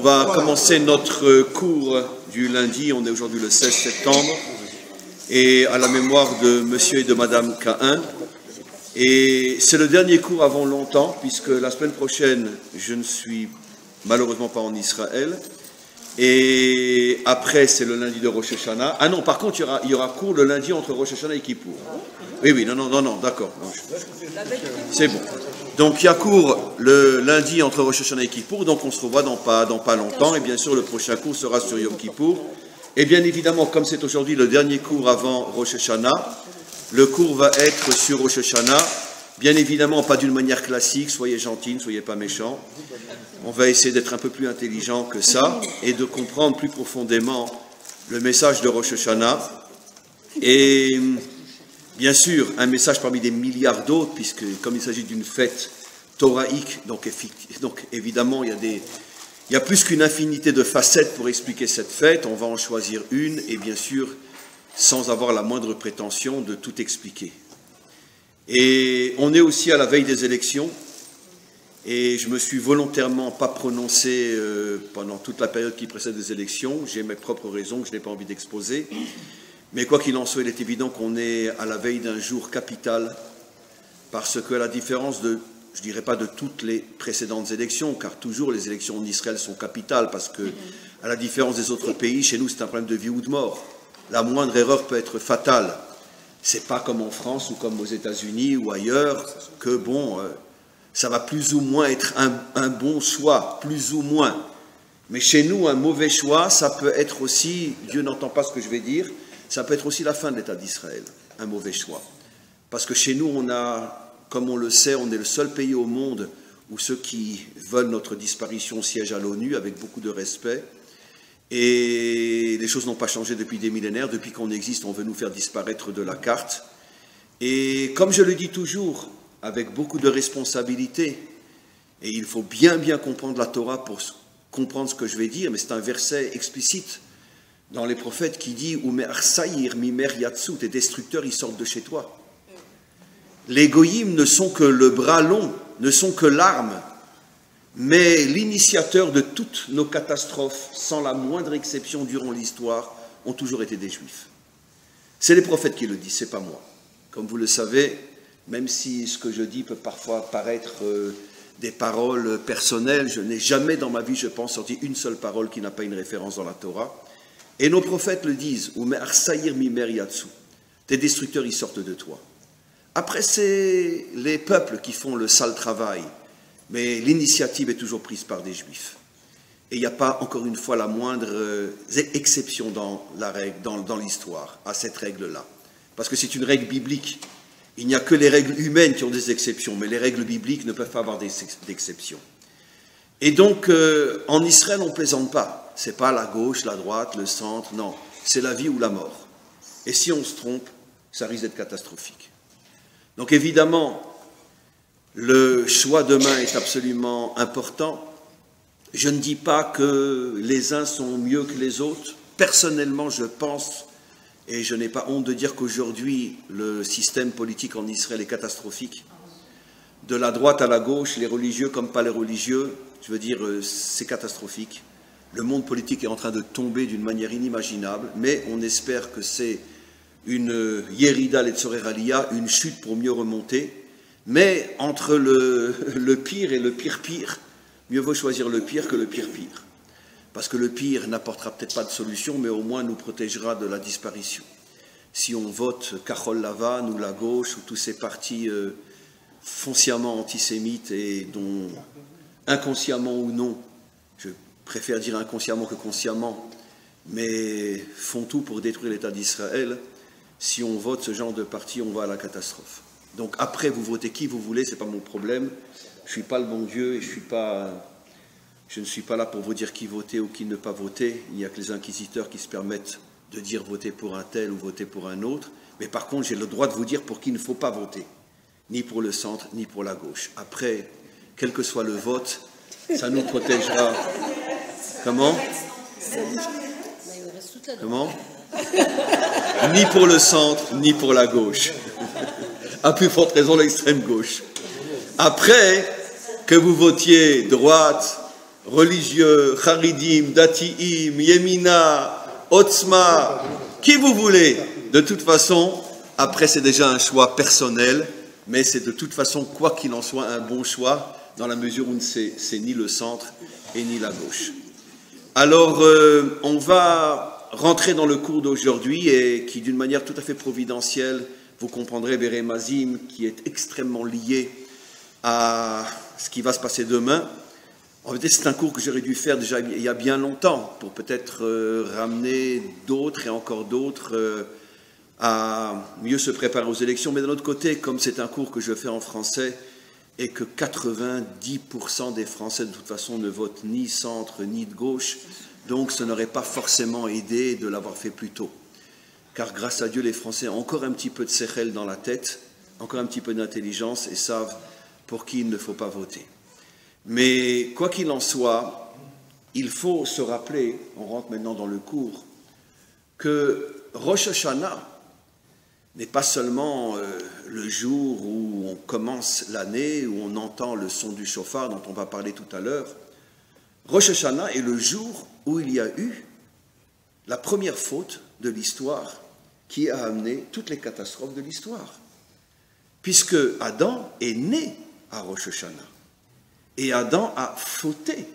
On va commencer notre cours du lundi, on est aujourd'hui le 16 septembre, et à la mémoire de monsieur et de madame Cahin. Et c'est le dernier cours avant longtemps, puisque la semaine prochaine, je ne suis malheureusement pas en Israël. Et après, c'est le lundi de Rosh Hashanah. Ah non, par contre, il y aura cours le lundi entre Rosh Hashanah et Kippour. Oui, non, d'accord. C'est bon. Donc, il y a cours le lundi entre Rosh Hashanah et Kippour, donc on se revoit dans pas longtemps. Et bien sûr, le prochain cours sera sur Yom Kippour. Et bien évidemment, comme c'est aujourd'hui le dernier cours avant Rosh Hashanah, le cours va être sur Rosh Hashanah. Bien évidemment, pas d'une manière classique, soyez gentils, ne soyez pas méchants. On va essayer d'être un peu plus intelligent que ça et de comprendre plus profondément le message de Rosh Hashanah. Et bien sûr, un message parmi des milliards d'autres, puisque comme il s'agit d'une fête thoraïque, donc évidemment, il y a plus qu'une infinité de facettes pour expliquer cette fête. On va en choisir une et bien sûr, sans avoir la moindre prétention de tout expliquer. Et on est aussi à la veille des élections. Et je me suis volontairement pas prononcé pendant toute la période qui précède les élections. J'ai mes propres raisons que je n'ai pas envie d'exposer. Mais quoi qu'il en soit, il est évident qu'on est à la veille d'un jour capital, parce que à la différence de, je dirais pas de toutes les précédentes élections, car toujours les élections en Israël sont capitales, parce que à la différence des autres pays, chez nous c'est un problème de vie ou de mort. La moindre erreur peut être fatale. C'est pas comme en France ou comme aux États-Unis ou ailleurs que ça va plus ou moins être un bon choix, plus ou moins. Mais chez nous, un mauvais choix, ça peut être aussi, Dieu n'entend pas ce que je vais dire, ça peut être aussi la fin de l'État d'Israël, un mauvais choix. Parce que chez nous, comme on le sait, on est le seul pays au monde où ceux qui veulent notre disparition siègent à l'ONU avec beaucoup de respect. Et les choses n'ont pas changé depuis des millénaires. Depuis qu'on existe, on veut nous faire disparaître de la carte. Et comme je le dis toujours, avec beaucoup de responsabilité, et il faut bien comprendre la Torah pour comprendre ce que je vais dire, mais c'est un verset explicite dans les prophètes qui dit « Ume arsayir mimer yatsu » tes destructeurs, ils sortent de chez toi. Les goyim ne sont que le bras long, ne sont que l'arme, mais l'initiateur de toutes nos catastrophes, sans la moindre exception durant l'histoire, ont toujours été des juifs. C'est les prophètes qui le disent, c'est pas moi. Comme vous le savez, même si ce que je dis peut parfois paraître des paroles personnelles, je n'ai jamais dans ma vie, je pense, sorti une seule parole qui n'a pas une référence dans la Torah. Et nos prophètes le disent, « Ume arsayir mimer yatsu » tes destructeurs, ils sortent de toi. Après, c'est les peuples qui font le sale travail. Mais l'initiative est toujours prise par des juifs. Et il n'y a pas, encore une fois, la moindre exception dans la règle, dans l'histoire, à cette règle-là. Parce que c'est une règle biblique. Il n'y a que les règles humaines qui ont des exceptions, mais les règles bibliques ne peuvent pas avoir d'exceptions. Et donc, en Israël, on ne plaisante pas. Ce n'est pas la gauche, la droite, le centre, non. C'est la vie ou la mort. Et si on se trompe, ça risque d'être catastrophique. Donc évidemment, le choix demain est absolument important. Je ne dis pas que les uns sont mieux que les autres. Personnellement, je pense, et je n'ai pas honte de dire qu'aujourd'hui, le système politique en Israël est catastrophique. De la droite à la gauche, les religieux comme pas les religieux, je veux dire, c'est catastrophique. Le monde politique est en train de tomber d'une manière inimaginable, mais on espère que c'est une Yerida Letzorer Aliyah, une chute pour mieux remonter. Mais entre le pire et le pire, mieux vaut choisir le pire que le pire. Parce que le pire n'apportera peut-être pas de solution, mais au moins nous protégera de la disparition. Si on vote Kahol Lavan ou la gauche, ou tous ces partis foncièrement antisémites et dont, inconsciemment ou non, je préfère dire inconsciemment que consciemment, mais font tout pour détruire l'État d'Israël, si on vote ce genre de parti, on va à la catastrophe. Donc après, vous votez qui vous voulez, ce n'est pas mon problème. Je ne suis pas le bon Dieu et je ne suis pas là pour vous dire qui voter ou qui ne pas voter. Il n'y a que les inquisiteurs qui se permettent de dire voter pour un tel ou voter pour un autre. Mais par contre, j'ai le droit de vous dire pour qui il ne faut pas voter. Ni pour le centre, ni pour la gauche. Après, quel que soit le vote, ça nous protégera. Comment ? Comment ? Ni pour le centre, ni pour la gauche. À plus forte raison, l'extrême gauche. Après, que vous votiez droite, religieux, Haridim, Datiim, Yemina, Otzma, qui vous voulez. De toute façon, après c'est déjà un choix personnel, mais c'est de toute façon, quoi qu'il en soit, un bon choix, dans la mesure où c'est ni le centre et ni la gauche. Alors, on va rentrer dans le cours d'aujourd'hui et qui, d'une manière tout à fait providentielle, vous comprendrez, Bérémazim, qui est extrêmement lié à ce qui va se passer demain. En fait, c'est un cours que j'aurais dû faire déjà il y a bien longtemps pour peut-être ramener d'autres et encore d'autres à mieux se préparer aux élections. Mais d'un autre côté, comme c'est un cours que je fais en français et que 90% des Français de toute façon ne votent ni centre ni de gauche, donc ce n'aurait pas forcément aidé de l'avoir fait plus tôt. Car grâce à Dieu, les Français ont encore un petit peu de sechel dans la tête, encore un petit peu d'intelligence et savent pour qui il ne faut pas voter. Mais quoi qu'il en soit, il faut se rappeler, on rentre maintenant dans le cours, que Rosh Hashanah n'est pas seulement le jour où on commence l'année, où on entend le son du chauffard dont on va parler tout à l'heure. Rosh Hashanah est le jour où il y a eu la première faute de l'histoire qui a amené toutes les catastrophes de l'histoire. Puisque Adam est né à Rosh Hashanah. Et Adam a fauté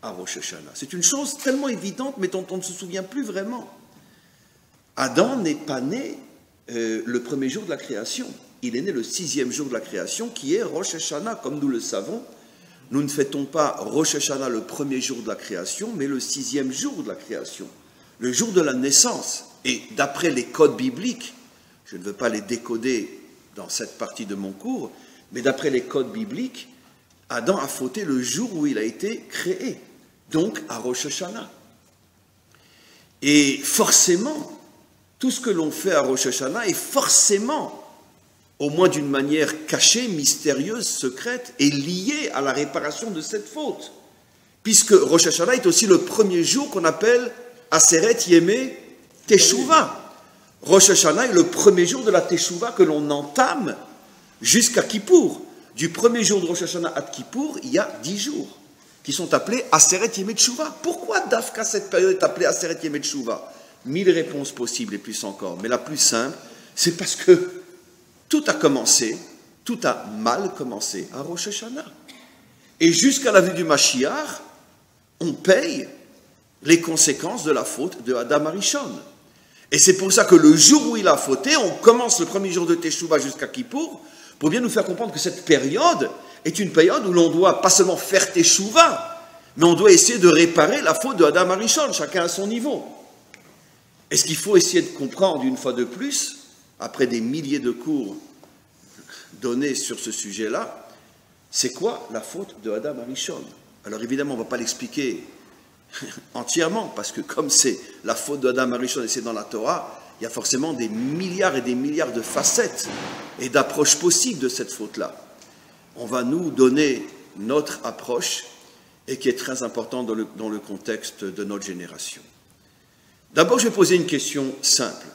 à Rosh Hashanah. C'est une chose tellement évidente, mais dont on ne se souvient plus vraiment. Adam n'est pas né le premier jour de la création. Il est né le 6e jour de la création, qui est Rosh Hashanah. Comme nous le savons, nous ne fêtons pas Rosh Hashanah le premier jour de la création, mais le 6e jour de la création, le jour de la naissance. Et d'après les codes bibliques, je ne veux pas les décoder dans cette partie de mon cours, mais d'après les codes bibliques, Adam a fauté le jour où il a été créé, donc à Rosh Hashanah. Et forcément, tout ce que l'on fait à Rosh Hashanah est forcément, au moins d'une manière cachée, mystérieuse, secrète, et liée à la réparation de cette faute. Puisque Rosh Hashanah est aussi le premier jour qu'on appelle Aseret Yemei Teshuvah. Rosh Hashanah est le premier jour de la Teshuvah que l'on entame jusqu'à Kippour. Du premier jour de Rosh Hashanah à Kippour, il y a 10 jours qui sont appelés Aseret Yemei Teshuvah. Pourquoi Dafka cette période est appelée Aseret Yemei Teshuvah? 1000 réponses possibles et plus encore. Mais la plus simple, c'est parce que tout a commencé, tout a mal commencé à Rosh Hashanah. Et jusqu'à la venue du Mashiach, on paye les conséquences de la faute de Adam Arishon. Et c'est pour ça que le jour où il a fauté, on commence le premier jour de Teshuvah jusqu'à Kippour, pour bien nous faire comprendre que cette période est une période où l'on doit pas seulement faire Teshuvah, mais on doit essayer de réparer la faute de Adam Arishon, chacun à son niveau. Et ce qu'il faut essayer de comprendre une fois de plus, après des milliers de cours donnés sur ce sujet-là, c'est quoi la faute de Adam Arishon? Alors évidemment, on ne va pas l'expliquer entièrement, parce que comme c'est la faute de Adam Arishon et c'est dans la Torah, il y a forcément des milliards et des milliards de facettes et d'approches possibles de cette faute-là. On va nous donner notre approche et qui est très importante dans le contexte de notre génération. D'abord, je vais poser une question simple.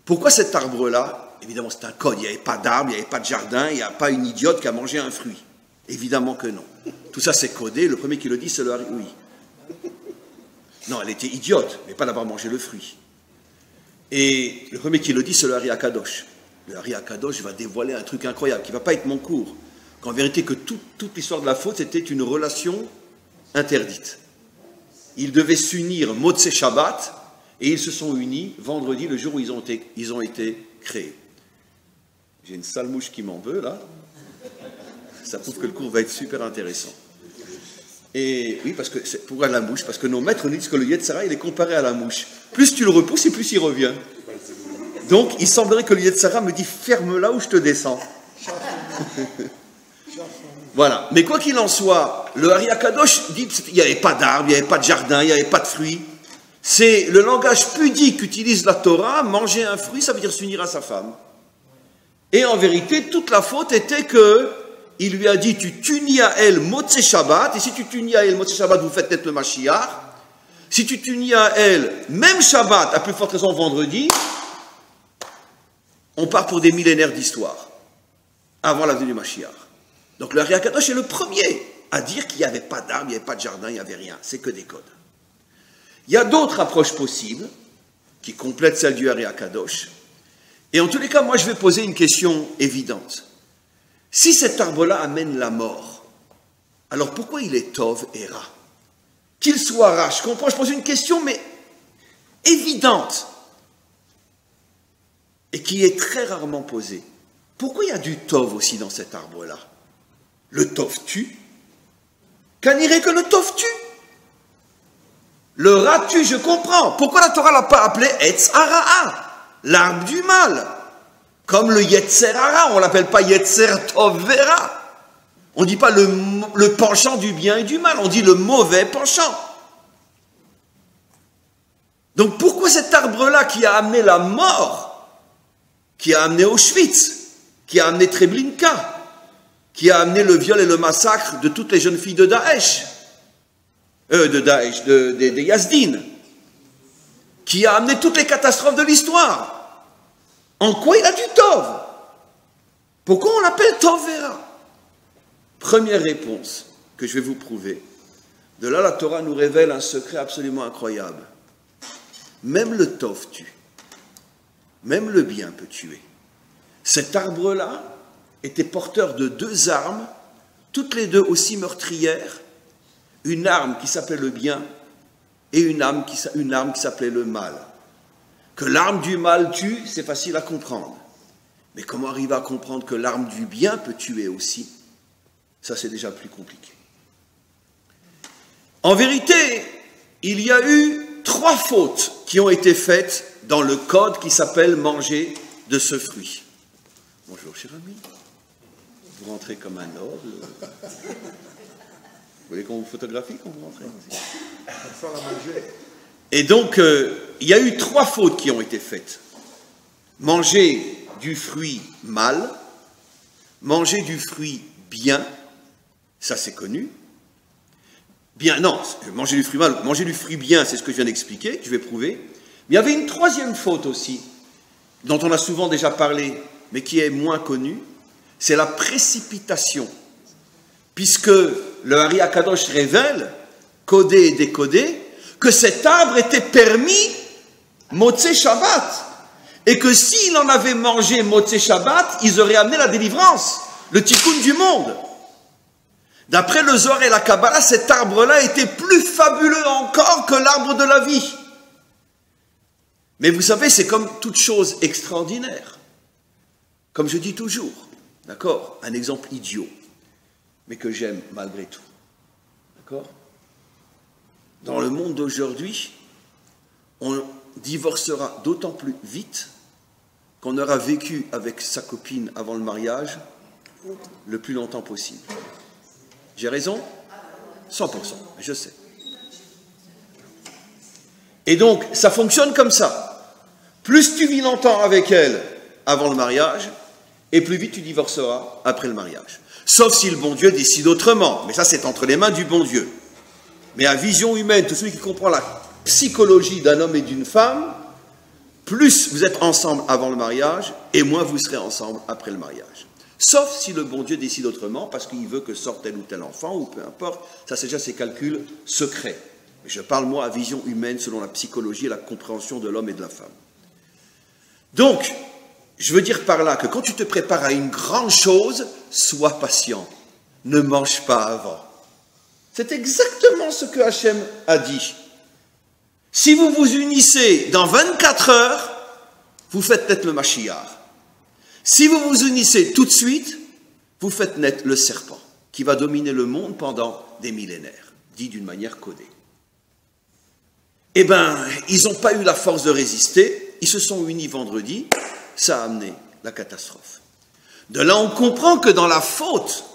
Pourquoi cet arbre-là, évidemment c'est un code, il n'y avait pas d'arbre, il n'y avait pas de jardin, il n'y a pas une idiote qui a mangé un fruit. Évidemment que non. Tout ça c'est codé, le premier qui le dit c'est le Hari. Oui. Non, elle était idiote, mais pas d'avoir mangé le fruit. Et le premier qui le dit, c'est le Hari Akadosh. Le Hari Akadosh va dévoiler un truc incroyable, qui ne va pas être mon cours. Qu'en vérité, que toute l'histoire de la faute, c'était une relation interdite. Ils devaient s'unir Motzei Shabbat, et ils se sont unis vendredi, le jour où ils ont été créés. J'ai une sale mouche qui m'en veut, là. Ça prouve que le cours va être super intéressant. Et oui, parce que pourquoi la mouche? Parce que nos maîtres nous disent que le Yetzirah, il est comparé à la mouche. Plus tu le repousses et plus il revient. Donc, il semblerait que le Yetzirah me dit, ferme-la ou je te descends. Voilà. Mais quoi qu'il en soit, le Hari Akadosh dit qu'il n'y avait pas d'arbre, il n'y avait pas de jardin, il n'y avait pas de fruits. C'est le langage pudique qu'utilise la Torah. Manger un fruit, ça veut dire s'unir à sa femme. Et en vérité, toute la faute était que il lui a dit, tu t'unis à elle Motzei Shabbat, et si tu t'unis à elle Motzei Shabbat, vous faites peut-être le Mashiach. Si tu t'unis à elle, même Shabbat, à plus forte raison vendredi, on part pour des millénaires d'histoire, avant la venue du Mashiach. Donc le Hari Akadosh est le premier à dire qu'il n'y avait pas d'arbre, il n'y avait pas de jardin, il n'y avait rien. C'est que des codes. Il y a d'autres approches possibles qui complètent celle du Ari Akadosh. Et en tous les cas, moi, je vais poser une question évidente. Si cet arbre-là amène la mort, alors pourquoi il est Tov et Ra? Qu'il soit Ra, je comprends, je pose une question, mais évidente, et qui est très rarement posée. Pourquoi il y a du Tov aussi dans cet arbre-là? Le Tov tue. Qu'en irait que le Tov tue? Le Ra tue, je comprends. Pourquoi la Torah ne l'a pas appelé Etz Hara'a, l'arbre du mal? Comme le Yetzer Hara, on ne l'appelle pas Yetzer Tov Vera. On ne dit pas le penchant du bien et du mal, on dit le mauvais penchant. Donc pourquoi cet arbre-là qui a amené la mort, qui a amené Auschwitz, qui a amené Treblinka, qui a amené le viol et le massacre de toutes les jeunes filles de Daesh, des Yazdines, qui a amené toutes les catastrophes de l'histoire? En quoi il a du Tov? Pourquoi on l'appelle Tov Vera? Première réponse que je vais vous prouver. De là, la Torah nous révèle un secret absolument incroyable. Même le Tov tue. Même le bien peut tuer. Cet arbre-là était porteur de deux armes, toutes les deux aussi meurtrières. Une arme qui s'appelait le bien et une arme qui s'appelait le mal. Que l'arme du mal tue, c'est facile à comprendre. Mais comment arriver à comprendre que l'arme du bien peut tuer aussi? Ça, c'est déjà plus compliqué. En vérité, il y a eu 3 fautes qui ont été faites dans le code qui s'appelle manger de ce fruit. Bonjour, cher ami. Vous rentrez comme un noble. Vous voulez qu'on vous photographie quand vous rentrez? Et donc, il y a eu 3 fautes qui ont été faites. Manger du fruit mal, manger du fruit bien, ça c'est connu. Bien, non, manger du fruit mal, manger du fruit bien, c'est ce que je viens d'expliquer, que je vais prouver. Mais il y avait une 3e faute aussi, dont on a souvent déjà parlé, mais qui est moins connue, c'est la précipitation. Puisque le Ari Akadosh révèle, codé et décodé, que cet arbre était permis Motzei Shabbat, et que s'il en avait mangé Motzei Shabbat, ils auraient amené la délivrance, le tikkun du monde. D'après le Zohar et la Kabbalah, cet arbre-là était plus fabuleux encore que l'arbre de la vie. Mais vous savez, c'est comme toute chose extraordinaire. Comme je dis toujours, d'accord? Un exemple idiot, mais que j'aime malgré tout. D'accord? Dans le monde d'aujourd'hui, on divorcera d'autant plus vite qu'on aura vécu avec sa copine avant le mariage le plus longtemps possible. J'ai raison? 100%, je sais. Et donc, ça fonctionne comme ça. Plus tu vis longtemps avec elle avant le mariage, et plus vite tu divorceras après le mariage. Sauf si le bon Dieu décide autrement. Mais ça, c'est entre les mains du bon Dieu. Mais à vision humaine, tout celui qui comprend la psychologie d'un homme et d'une femme, plus vous êtes ensemble avant le mariage, et moins vous serez ensemble après le mariage. Sauf si le bon Dieu décide autrement, parce qu'il veut que sorte tel ou tel enfant, ou peu importe, ça c'est déjà ses calculs secrets. Mais je parle moi à vision humaine, selon la psychologie et la compréhension de l'homme et de la femme. Donc, je veux dire par là que quand tu te prépares à une grande chose, sois patient, ne mange pas avant. C'est exactement ce que Hachem a dit. Si vous vous unissez dans 24 heures, vous faites naître le Mashiach. Si vous vous unissez tout de suite, vous faites naître le serpent, qui va dominer le monde pendant des millénaires, dit d'une manière codée. Eh bien, ils n'ont pas eu la force de résister, ils se sont unis vendredi, ça a amené la catastrophe. De là, on comprend que dans la faute,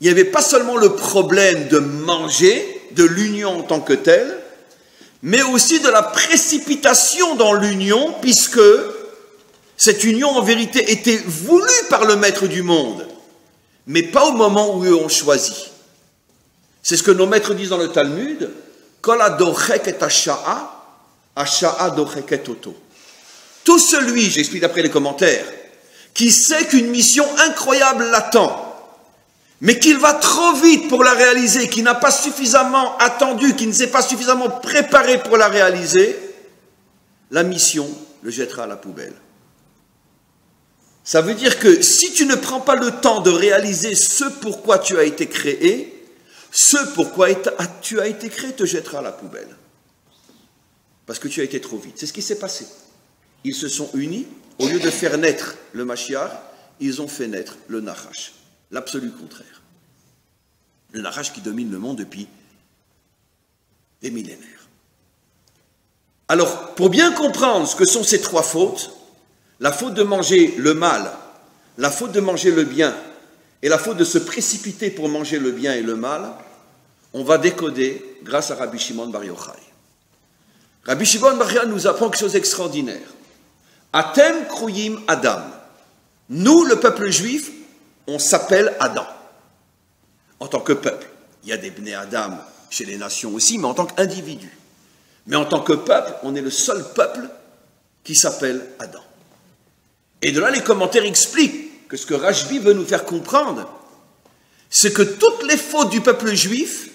il n'y avait pas seulement le problème de manger, de l'union en tant que telle, mais aussi de la précipitation dans l'union, puisque cette union, en vérité, était voulue par le maître du monde, mais pas au moment où eux ont choisi. C'est ce que nos maîtres disent dans le Talmud, « Kol adorchek et asha'a, asha'a dorchek et oto » Tout celui, j'explique après les commentaires, qui sait qu'une mission incroyable l'attend, mais qu'il va trop vite pour la réaliser, qu'il n'a pas suffisamment attendu, qu'il ne s'est pas suffisamment préparé pour la réaliser, la mission le jettera à la poubelle. Ça veut dire que si tu ne prends pas le temps de réaliser ce pourquoi tu as été créé, ce pourquoi tu as été créé te jettera à la poubelle. Parce que tu as été trop vite. C'est ce qui s'est passé. Ils se sont unis, au lieu de faire naître le Mashiach, ils ont fait naître le Nachash. L'absolu contraire. Le Nachash qui domine le monde depuis des millénaires. Alors, pour bien comprendre ce que sont ces trois fautes, la faute de manger le mal, la faute de manger le bien et la faute de se précipiter pour manger le bien et le mal, on va décoder grâce à Rabbi Shimon Bar Yochai. Rabbi Shimon Bar Yochai nous apprend quelque chose d'extraordinaire. Atem kruyim Adam. Nous, le peuple juif, on s'appelle Adam. En tant que peuple. Il y a des Bnei Adam chez les nations aussi, mais en tant qu'individu. Mais en tant que peuple, on est le seul peuple qui s'appelle Adam. Et de là, les commentaires expliquent que ce que Rashbi veut nous faire comprendre, c'est que toutes les fautes du peuple juif,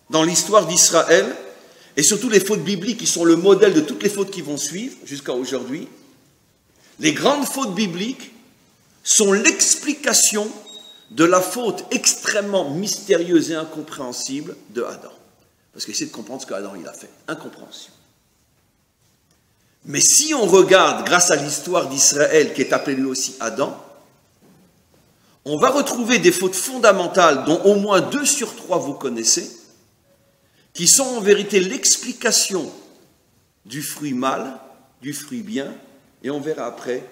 dans l'histoire d'Israël, et surtout les fautes bibliques qui sont le modèle de toutes les fautes qui vont suivre jusqu'à aujourd'hui, les grandes fautes bibliques sont l'explication de la faute extrêmement mystérieuse et incompréhensible de Adam. Parce qu'il essaie de comprendre ce qu'Adam il a fait. Incompréhension. Mais si on regarde, grâce à l'histoire d'Israël, qui est appelée lui aussi Adam, on va retrouver des fautes fondamentales, dont au moins 2 sur 3 vous connaissez, qui sont en vérité l'explication du fruit mal, du fruit bien, et on verra après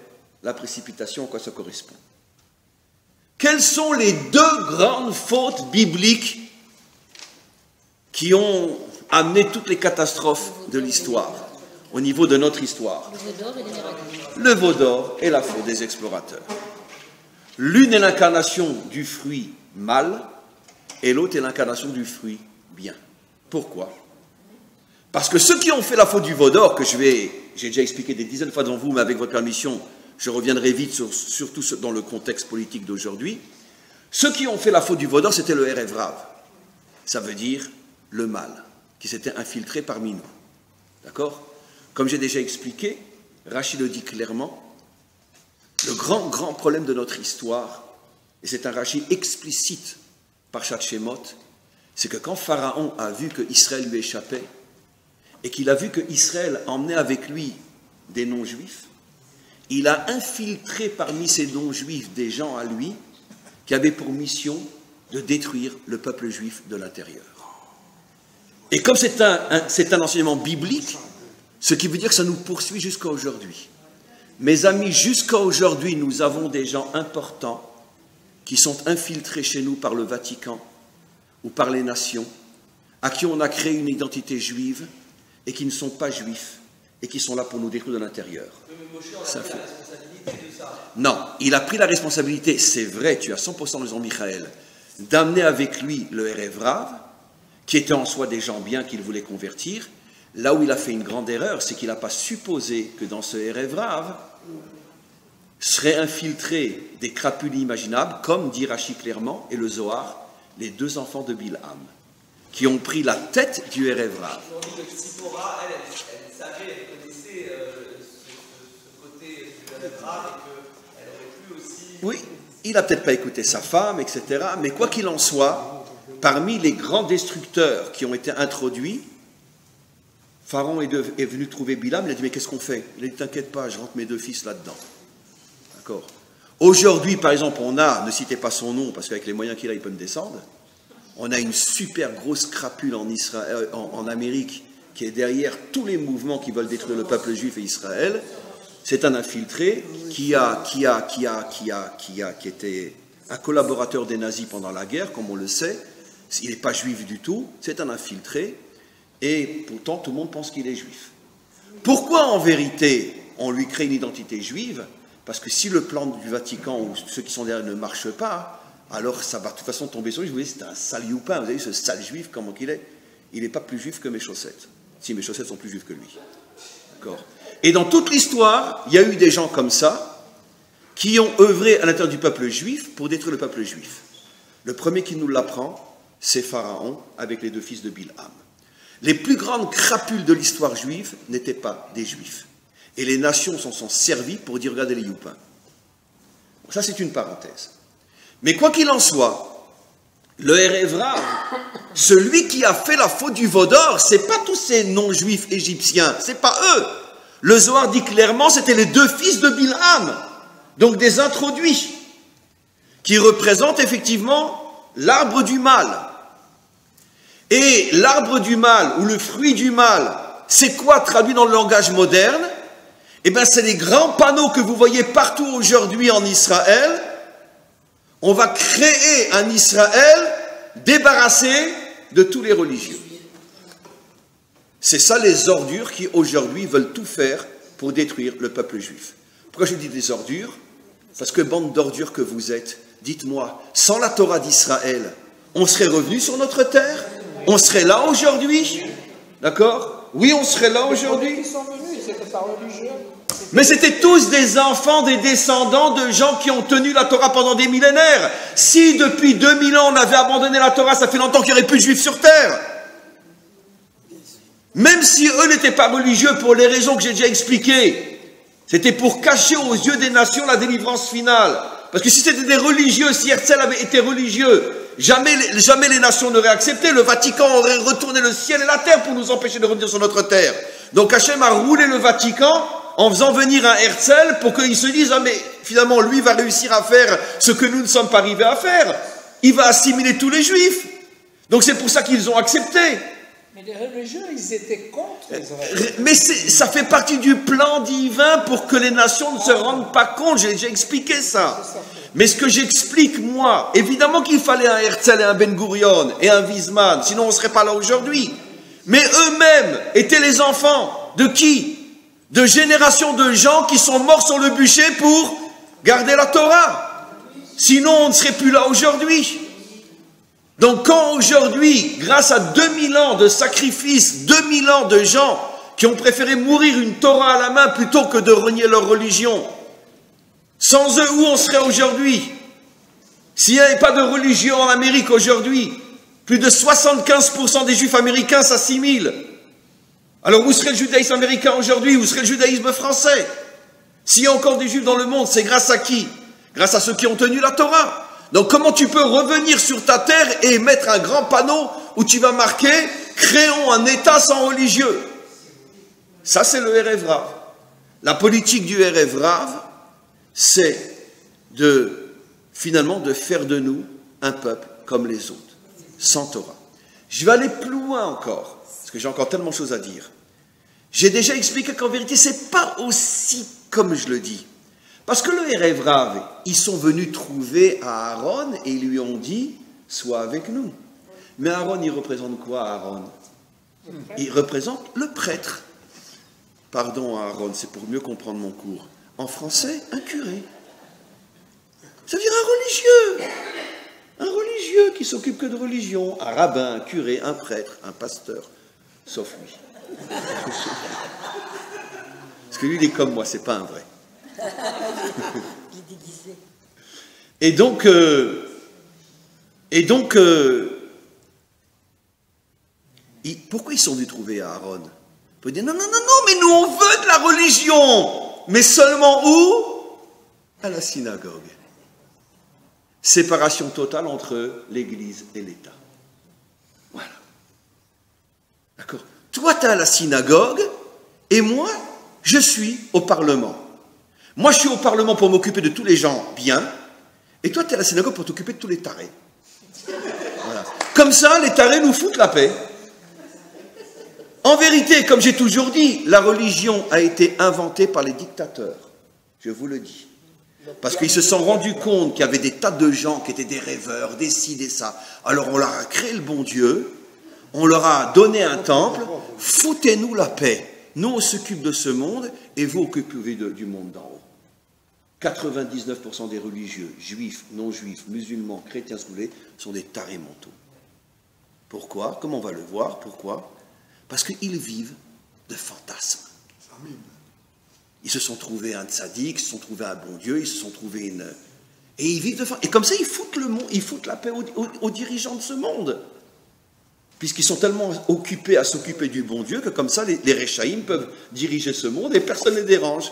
la précipitation, à quoi ça correspond. Quelles sont les 2 grandes fautes bibliques qui ont amené toutes les catastrophes de l'histoire, au niveau de notre histoire? Le veau d'or et la faute des explorateurs. L'une est l'incarnation du fruit mal, et l'autre est l'incarnation du fruit bien. Pourquoi? Parce que ceux qui ont fait la faute du veau d'or, que j'ai déjà expliqué des dizaines de fois devant vous, mais avec votre permission, je reviendrai vite, surtout dans le contexte politique d'aujourd'hui, ceux qui ont fait la faute du veau d'or, c'était le Erev Rav. Ça veut dire le mal, qui s'était infiltré parmi nous. D'accord? Comme j'ai déjà expliqué, Rachid le dit clairement, le grand problème de notre histoire, et c'est un Rachid explicite par chaque Shemot, c'est que quand Pharaon a vu que Israël lui échappait, et qu'il a vu que Israël emmenait avec lui des non-juifs, il a infiltré parmi ces non-juifs des gens à lui qui avaient pour mission de détruire le peuple juif de l'intérieur. Et comme c'est un enseignement biblique, ce qui veut dire que ça nous poursuit jusqu'à aujourd'hui. Mes amis, jusqu'à aujourd'hui, nous avons des gens importants qui sont infiltrés chez nous par le Vatican ou par les nations, à qui on a créé une identité juive et qui ne sont pas juifs et qui sont là pour nous détruire de l'intérieur. Ça fait... Non, il a pris la responsabilité, c'est vrai, tu as 100% raison, Michael, d'amener avec lui le Erev Rav, qui était en soi des gens bien qu'il voulait convertir. Là où il a fait une grande erreur, c'est qu'il n'a pas supposé que dans ce Erev Rav seraient infiltrés des crapules inimaginables, comme dit Rashi clairement, et le Zohar, les 2 enfants de Bilham, qui ont pris la tête du Erev Rav. Tzipora, elle savait, elle connaissait ce côté du Erev Rav et qu'elle aurait pu aussi... Oui, il n'a peut-être pas écouté sa femme, etc. Mais quoi qu'il en soit, parmi les grands destructeurs qui ont été introduits, Pharaon est venu trouver Bilham, il a dit, mais qu'est-ce qu'on fait? Il a dit, t'inquiète pas, je rentre mes 2 fils là-dedans. D'accord. Aujourd'hui, par exemple, on a, ne citez pas son nom, parce qu'avec les moyens qu'il a, il peut me descendre, on a une super grosse crapule en Israël, en Amérique, qui est derrière tous les mouvements qui veulent détruire le peuple juif et Israël. C'est un infiltré qui était un collaborateur des nazis pendant la guerre, comme on le sait. Il n'est pas juif du tout, c'est un infiltré, et pourtant tout le monde pense qu'il est juif. Pourquoi en vérité on lui crée une identité juive? Parce que si le plan du Vatican ou ceux qui sont derrière ne marchent pas, alors ça va de toute façon tomber sur lui. Je vous dis, c'est un sale youpin, vous avez vu ce sale juif, comment qu'il est? Il n'est pas plus juif que mes chaussettes. Si, mes chaussettes sont plus juives que lui. D'accord. Et dans toute l'histoire, il y a eu des gens comme ça, qui ont œuvré à l'intérieur du peuple juif pour détruire le peuple juif. Le premier qui nous l'apprend, c'est Pharaon avec les deux fils de Bilham. Les plus grandes crapules de l'histoire juive n'étaient pas des juifs. Et les nations s'en sont servies pour dire, regardez les youpins. Ça, c'est une parenthèse. Mais quoi qu'il en soit, le Erev Rav, celui qui a fait la faute du veau d'or, c'est pas tous ces non-juifs égyptiens, c'est pas eux. Le Zohar dit clairement, c'était les deux fils de Bilham, donc des introduits, qui représentent effectivement l'arbre du mal. Et l'arbre du mal, ou le fruit du mal, c'est quoi traduit dans le langage moderne? Eh bien, c'est les grands panneaux que vous voyez partout aujourd'hui en Israël. On va créer un Israël débarrassé de tous les religieux. C'est ça les ordures qui aujourd'hui veulent tout faire pour détruire le peuple juif. Pourquoi je dis des ordures? Parce que bande d'ordures que vous êtes, dites-moi, sans la Torah d'Israël, on serait revenu sur notre terre? On serait là aujourd'hui? D'accord? Oui, on serait là aujourd'hui. Mais c'était tous des enfants, des descendants de gens qui ont tenu la Torah pendant des millénaires. Si depuis 2000 ans on avait abandonné la Torah, ça fait longtemps qu'il n'y aurait plus de juifs sur terre. Même si eux n'étaient pas religieux pour les raisons que j'ai déjà expliquées, c'était pour cacher aux yeux des nations la délivrance finale. Parce que si c'était des religieux, si Herzl avait été religieux, jamais les nations n'auraient accepté. Le Vatican aurait retourné le ciel et la terre pour nous empêcher de revenir sur notre terre. Donc Hachem a roulé le Vatican en faisant venir un Herzl pour qu'ils se disent « Ah mais finalement lui va réussir à faire ce que nous ne sommes pas arrivés à faire. Il va assimiler tous les juifs. » Donc c'est pour ça qu'ils ont accepté. Mais les religieux, ils étaient contre Israël. Mais ça fait partie du plan divin pour que les nations ne se rendent pas compte. J'ai expliqué ça. Mais ce que j'explique, moi, évidemment qu'il fallait un Herzl et un Ben Gurion et un Wiesmann, sinon on ne serait pas là aujourd'hui. Mais eux-mêmes étaient les enfants de qui? De générations de gens qui sont morts sur le bûcher pour garder la Torah. Sinon on ne serait plus là aujourd'hui. Donc quand aujourd'hui, grâce à 2000 ans de sacrifices, 2000 ans de gens qui ont préféré mourir une Torah à la main plutôt que de renier leur religion, sans eux, où on serait aujourd'hui? S'il n'y avait pas de religieux en Amérique aujourd'hui, plus de 75% des juifs américains s'assimilent. Alors où serait le judaïsme américain aujourd'hui? Où serait le judaïsme français? S'il y a encore des juifs dans le monde, c'est grâce à qui? Grâce à ceux qui ont tenu la Torah. Donc comment tu peux revenir sur ta terre et mettre un grand panneau où tu vas marquer « Créons un État sans religieux ». Ça c'est le Erev Rav. La politique du Erev Rav, c'est finalement de faire de nous un peuple comme les autres, sans Torah. Je vais aller plus loin encore, parce que j'ai encore tellement de choses à dire. J'ai déjà expliqué qu'en vérité, c'est pas aussi comme je le dis. Parce que le Erev Rav, ils sont venus trouver Aaron et ils lui ont dit « Sois avec nous ». Mais Aaron, il représente quoi, Aaron? Il représente le prêtre. Pardon, Aaron, c'est pour mieux comprendre mon cours. En français, un curé. Ça veut dire un religieux. Un religieux qui s'occupe que de religion. Un rabbin, un curé, un prêtre, un pasteur. Sauf lui. Parce que lui, il est comme moi, c'est pas un vrai. Et donc, pourquoi ils sont venus trouver Aaron? On peut dire non, mais nous on veut de la religion, mais seulement où? À la synagogue. Séparation totale entre l'Église et l'État. Voilà. D'accord? Toi, tu es à la synagogue, et moi, je suis au Parlement. Moi, je suis au Parlement pour m'occuper de tous les gens bien, et toi, tu es à la synagogue pour t'occuper de tous les tarés. Voilà. Comme ça, les tarés nous foutent la paix. En vérité, comme j'ai toujours dit, la religion a été inventée par les dictateurs. Je vous le dis. Parce qu'ils se sont rendus compte qu'il y avait des tas de gens qui étaient des rêveurs, des ci, des ça. Alors on leur a créé le bon Dieu, on leur a donné un temple, foutez-nous la paix. Nous, on s'occupe de ce monde, et vous occupez du monde d'en haut. 99% des religieux, juifs, non-juifs, musulmans, chrétiens, sont des tarés mentaux. Pourquoi? Comment on va le voir? Pourquoi? Parce qu'ils vivent de fantasmes. Ils se sont trouvés un tzaddik, ils se sont trouvés un bon Dieu, ils se sont trouvés Et ils vivent de faim. Et comme ça, ils foutent le monde, ils foutent la paix aux dirigeants de ce monde. Puisqu'ils sont tellement occupés à s'occuper du bon Dieu que comme ça, les Réchaïm peuvent diriger ce monde et personne ne les dérange.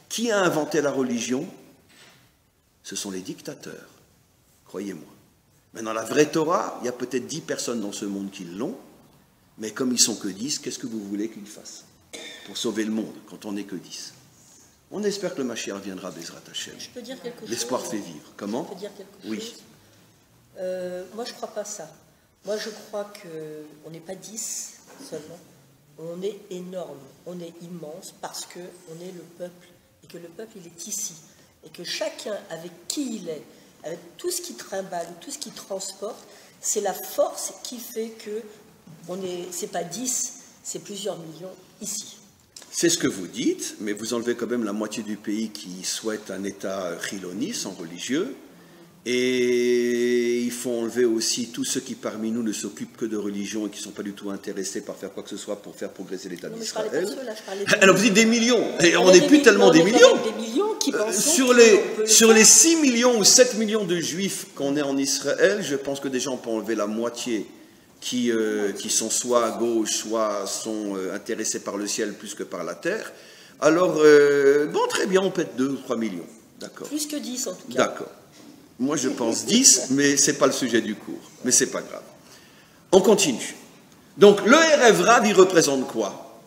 Qui a inventé la religion? Ce sont les dictateurs, croyez-moi. Maintenant, la vraie Torah, il y a peut-être 10 personnes dans ce monde qui l'ont, mais comme ils sont que 10, qu'est-ce que vous voulez qu'ils fassent pour sauver le monde quand on n'est que 10? On espère que le Mashiach viendra, Bezrat Hashem. Je peux dire quelque chose? L'espoir fait vivre. Comment? Je peux dire quelque Oui. chose? Moi, je ne crois pas ça. Moi, je crois qu'on n'est pas 10 seulement. On est énorme, on est immense parce qu'on est le peuple et que le peuple, il est ici. Et que chacun, avec qui il est, avec tout ce qui trimballe, tout ce qui transporte, c'est la force qui fait que c'est pas 10, c'est plusieurs millions ici. C'est ce que vous dites, mais vous enlevez quand même la moitié du pays qui souhaite un État chiloni, sans religieux, et il faut enlever aussi tous ceux qui parmi nous ne s'occupent que de religion et qui ne sont pas du tout intéressés par faire quoi que ce soit pour faire progresser l'État d'Israël. Alors vous dites des millions, et on n'est plus tellement des millions. Des millions qui sur les 6 millions ou 7 millions de juifs qu'on est en Israël, je pense que déjà on peut enlever la moitié qui sont soit à gauche, soit sont intéressés par le ciel plus que par la terre. Alors, bon, très bien, on peut être 2 ou 3 millions. D'accord. Plus que 10 en tout cas. D'accord. Moi, je pense 10, mais ce n'est pas le sujet du cours. Mais ce n'est pas grave. On continue. Donc, le Erev Rav, il représente quoi?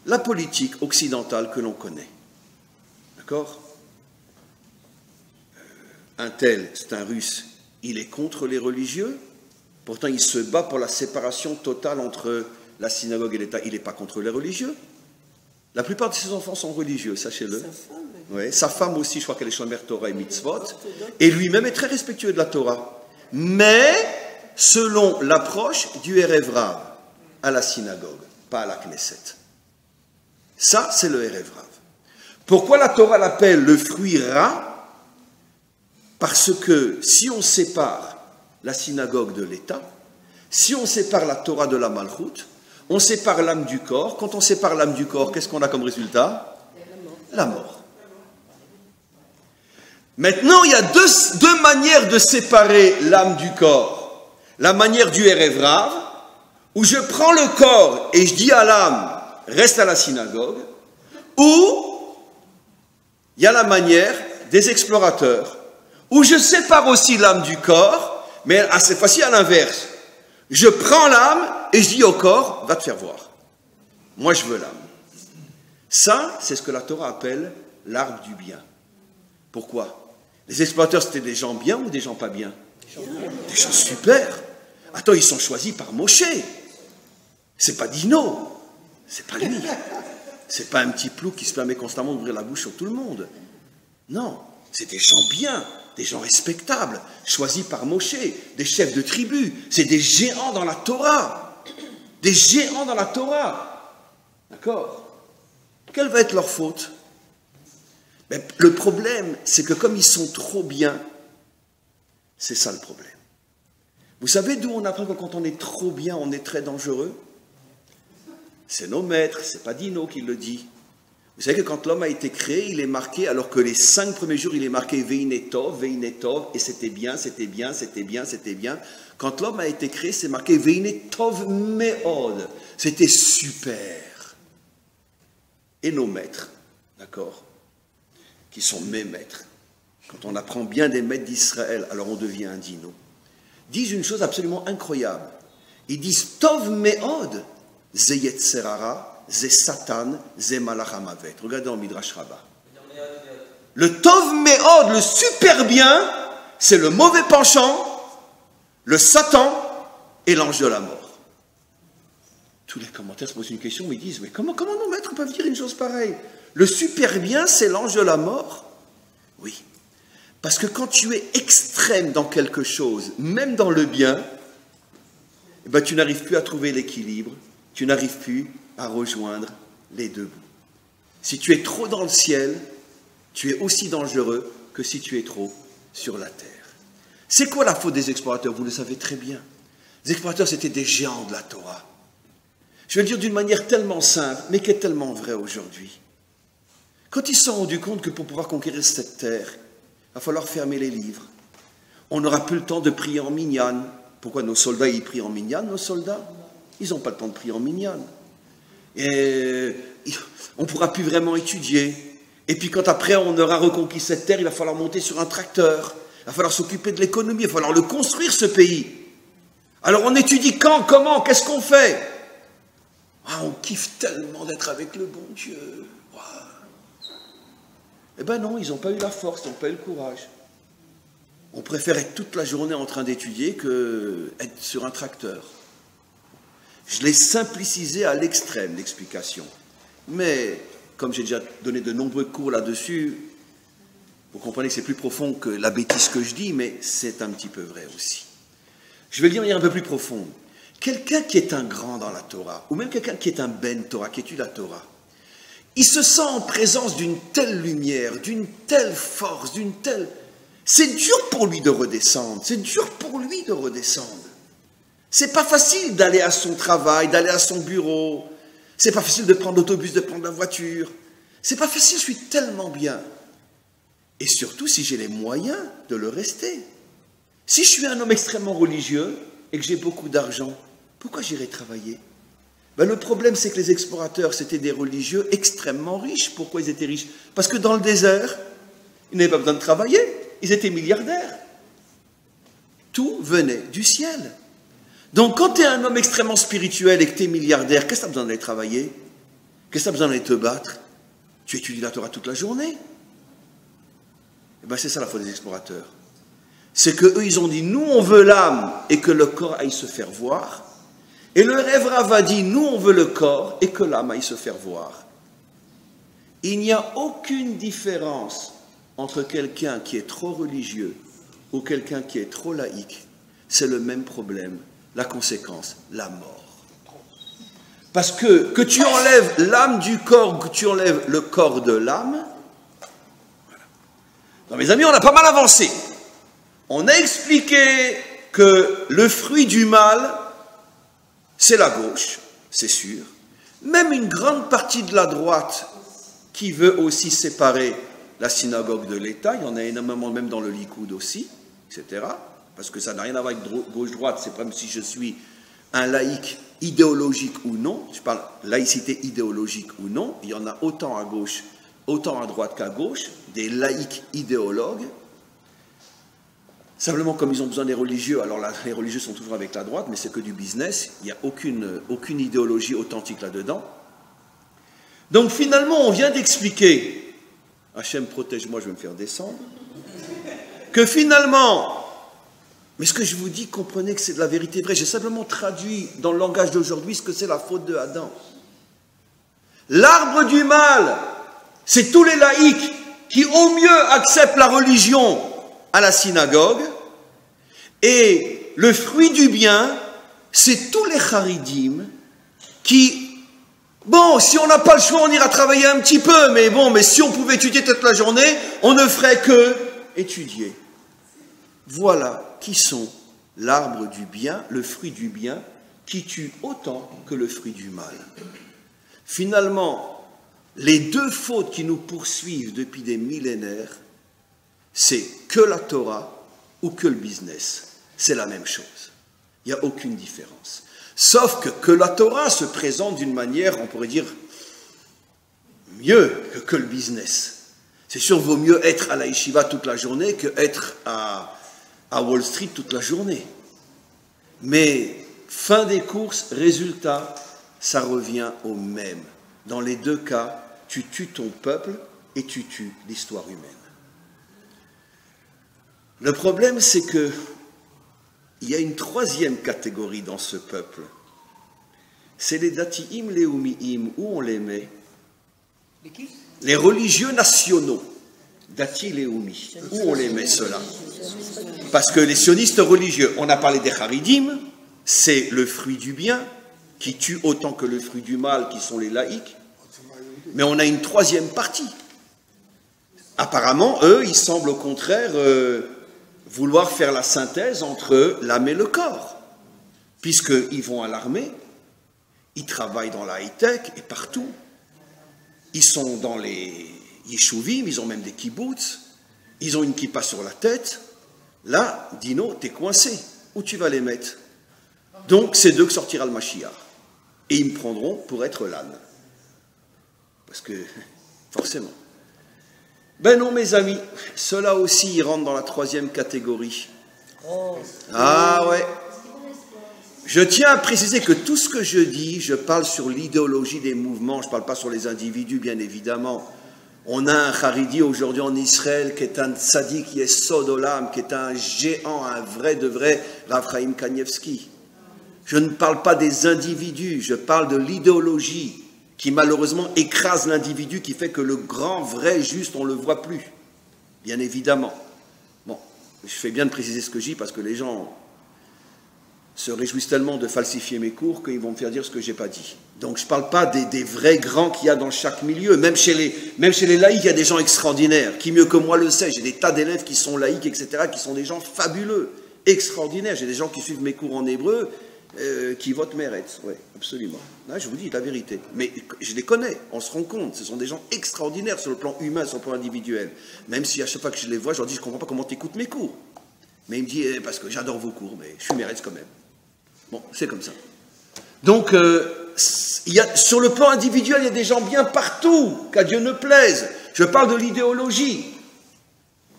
La politique occidentale que l'on connaît. D'accord? Un tel, c'est un russe, il est contre les religieux. Pourtant, il se bat pour la séparation totale entre la synagogue et l'État. Il n'est pas contre les religieux. La plupart de ses enfants sont religieux, sachez-le. Ouais, sa femme aussi, je crois qu'elle est shomer Torah et mitzvot. Et lui-même est très respectueux de la Torah. Mais selon l'approche du Erev Rav à la synagogue, pas à la Knesset. Ça, c'est le Erev Rav. Pourquoi la Torah l'appelle le fruit Ra? Parce que si on sépare la synagogue de l'État, si on sépare la Torah de la Malchut, on sépare l'âme du corps. Quand on sépare l'âme du corps, qu'est-ce qu'on a comme résultat? La mort. Maintenant, il y a deux manières de séparer l'âme du corps. La manière du Erev Rav, où je prends le corps et je dis à l'âme, reste à la synagogue, ou il y a la manière des explorateurs, où je sépare aussi l'âme du corps, mais à cette fois-ci à l'inverse. Je prends l'âme et je dis au corps, va te faire voir. Moi, je veux l'âme. Ça, c'est ce que la Torah appelle l'arbre du bien. Pourquoi? Les explorateurs, c'était des gens bien ou des gens pas bien? Des gens super. Attends, ils sont choisis par Moshe. C'est pas Dino. C'est pas lui. C'est pas un petit plou qui se permet constamment d'ouvrir la bouche sur tout le monde. Non, c'est des gens bien, des gens respectables, choisis par Moshe, des chefs de tribu. C'est des géants dans la Torah. Des géants dans la Torah. D'accord? Quelle va être leur faute? Mais le problème, c'est que comme ils sont trop bien, c'est ça le problème. Vous savez d'où on apprend que quand on est trop bien, on est très dangereux? C'est nos maîtres, c'est pas Dino qui le dit. Vous savez que quand l'homme a été créé, il est marqué, alors que les 5 premiers jours, il est marqué Veinetov, et c'était bien, c'était bien, c'était bien, c'était bien. Quand l'homme a été créé, c'est marqué Veinetov Meod, c'était super. Et nos maîtres, d'accord, qui sont mes maîtres, quand on apprend bien des maîtres d'Israël, alors on devient un Dino, disent une chose absolument incroyable. Ils disent Tov Meod, Ze Yetzerara, Ze Satan, Ze Malach Hamavet. Regardez dans Midrash Rabbah. Le Tov Meod, le super bien, c'est le mauvais penchant, le Satan et l'ange de la mort. Tous les commentaires se posent une question, ils disent, mais comment nos maîtres peuvent dire une chose pareille? Le super bien, c'est l'ange de la mort? Oui. Parce que quand tu es extrême dans quelque chose, même dans le bien, eh ben, tu n'arrives plus à trouver l'équilibre, tu n'arrives plus à rejoindre les deux bouts. Si tu es trop dans le ciel, tu es aussi dangereux que si tu es trop sur la terre. C'est quoi la faute des explorateurs? Vous le savez très bien. Les explorateurs, c'était des géants de la Torah. Je vais le dire d'une manière tellement simple, mais qui est tellement vraie aujourd'hui. Quand ils se sont rendus compte que pour pouvoir conquérir cette terre, il va falloir fermer les livres, On n'aura plus le temps de prier en minyan. Pourquoi nos soldats, ils prient en minyan, nos soldats? Ils n'ont pas le temps de prier en minyan. Et on ne pourra plus vraiment étudier. Et puis quand après on aura reconquis cette terre, il va falloir monter sur un tracteur. Il va falloir s'occuper de l'économie, il va falloir le construire, ce pays. Alors on étudie quand, comment, qu'est-ce qu'on fait? On kiffe tellement d'être avec le bon Dieu. Eh ben non, ils n'ont pas eu la force, ils n'ont pas eu le courage. On préfère être toute la journée en train d'étudier que être sur un tracteur. Je l'ai simplicisé à l'extrême, l'explication. Mais, comme j'ai déjà donné de nombreux cours là-dessus, vous comprenez que c'est plus profond que la bêtise que je dis, mais c'est un petit peu vrai aussi. Je vais le dire de manière un peu plus profonde. Quelqu'un qui est un grand dans la Torah, ou même quelqu'un qui est un ben Torah, qui étudie la Torah, il se sent en présence d'une telle lumière, d'une telle force, d'une telle... C'est dur pour lui de redescendre, c'est dur pour lui de redescendre. C'est pas facile d'aller à son travail, d'aller à son bureau. C'est pas facile de prendre l'autobus, de prendre la voiture. C'est pas facile, je suis tellement bien. Et surtout si j'ai les moyens de le rester. Si je suis un homme extrêmement religieux et que j'ai beaucoup d'argent, pourquoi j'irai travailler? Le problème, c'est que les explorateurs, c'était des religieux extrêmement riches. Pourquoi ils étaient riches? Parce que dans le désert, ils n'avaient pas besoin de travailler. Ils étaient milliardaires. Tout venait du ciel. Donc, quand tu es un homme extrêmement spirituel et que tu es milliardaire, qu'est-ce que tu as besoin d'aller travailler? Qu'est-ce que tu as besoin d'aller te battre? Tu étudies la Torah toute la journée. C'est ça la faute des explorateurs. C'est qu'eux, ils ont dit, nous, on veut l'âme et que le corps aille se faire voir. Et le Reb Rav a dit, nous, on veut le corps et que l'âme aille se faire voir. Il n'y a aucune différence entre quelqu'un qui est trop religieux ou quelqu'un qui est trop laïque. C'est le même problème. La conséquence, la mort. Parce que tu enlèves l'âme du corps, que tu enlèves le corps de l'âme. Voilà. Non, mes amis, on a pas mal avancé. On a expliqué que le fruit du mal, c'est la gauche, c'est sûr. Même une grande partie de la droite qui veut aussi séparer la synagogue de l'État, il y en a énormément même dans le Likoud aussi, etc. Parce que ça n'a rien à voir avec gauche-droite, c'est pas même si je suis un laïc idéologique ou non, je parle laïcité idéologique ou non, il y en a autant à gauche, autant à droite qu'à gauche, des laïcs idéologues. Simplement, comme ils ont besoin des religieux, alors là, les religieux sont toujours avec la droite, mais c'est que du business, il n'y a aucune idéologie authentique là-dedans. Donc finalement, on vient d'expliquer, Hachem protège-moi, je vais me faire descendre, que finalement, mais ce que je vous dis, comprenez que c'est de la vérité vraie, j'ai simplement traduit dans le langage d'aujourd'hui ce que c'est la faute de Adam. L'arbre du mal, c'est tous les laïcs qui au mieux acceptent la religion à la synagogue, et le fruit du bien, c'est tous les charidim qui, bon, si on n'a pas le choix, on ira travailler un petit peu, mais si on pouvait étudier toute la journée, on ne ferait que étudier. Voilà qui sont l'arbre du bien, le fruit du bien, qui tue autant que le fruit du mal. Finalement, les deux fautes qui nous poursuivent depuis des millénaires, c'est que la Torah ou que le business. C'est la même chose. Il n'y a aucune différence. Sauf que la Torah se présente d'une manière, on pourrait dire, mieux que le business. C'est sûr, vaut mieux être à la yeshiva toute la journée que être à Wall Street toute la journée. Mais fin des courses, résultat, ça revient au même. Dans les deux cas, tu tues ton peuple et tu tues l'histoire humaine. Le problème, c'est que il y a une troisième catégorie dans ce peuple. C'est les dati'im leumi'im. Où on les met? Les religieux nationaux. Dati leumi. Où on les met ceux-là? Parce que les sionistes religieux, on a parlé des haridim, c'est le fruit du bien, qui tue autant que le fruit du mal, qui sont les laïcs. Mais on a une troisième partie. Apparemment, eux, ils semblent au contraire vouloir faire la synthèse entre l'âme et le corps. Puisqu'ils vont à l'armée, ils travaillent dans la high-tech et partout. Ils sont dans les yeshuvim, ils ont même des kibbutz, ils ont une kippa sur la tête. Là, Dino, t'es coincé. Où tu vas les mettre? Donc, c'est d'eux que sortira le Mashiach. Et ils me prendront pour être l'âne. Parce que, forcément. Ben non, mes amis, ceux-là aussi, ils rentrent dans la 3e catégorie. Ah ouais. Je tiens à préciser que tout ce que je dis, je parle sur l'idéologie des mouvements, je ne parle pas sur les individus, bien évidemment. On a un Haridi aujourd'hui en Israël qui est un tzaddik, qui est Sodolam, qui est un géant, un vrai de vrai Rav Chaim Kanievski. Je ne parle pas des individus, je parle de l'idéologie qui malheureusement écrase l'individu, qui fait que le grand, vrai, juste, on ne le voit plus, bien évidemment. Bon, je fais bien de préciser ce que je dis parce que les gens se réjouissent tellement de falsifier mes cours qu'ils vont me faire dire ce que je n'ai pas dit. Donc je ne parle pas des vrais grands qu'il y a dans chaque milieu. Même chez les laïcs, il y a des gens extraordinaires. Qui mieux que moi le sait? J'ai des tas d'élèves qui sont laïcs, etc., qui sont des gens fabuleux, extraordinaires. J'ai des gens qui suivent mes cours en hébreu, qui votent Meretz. Oui, absolument. Là, je vous dis la vérité. Mais je les connais, on se rend compte. Ce sont des gens extraordinaires sur le plan humain, sur le plan individuel. Même si à chaque fois que je les vois, je leur dis, je ne comprends pas comment tu écoutes mes cours. Mais il me dit, parce que j'adore vos cours, mais je suis Meretz quand même. Bon, c'est comme ça. Donc, sur le plan individuel, il y a des gens bien partout, qu'à Dieu ne plaise. Je parle de l'idéologie.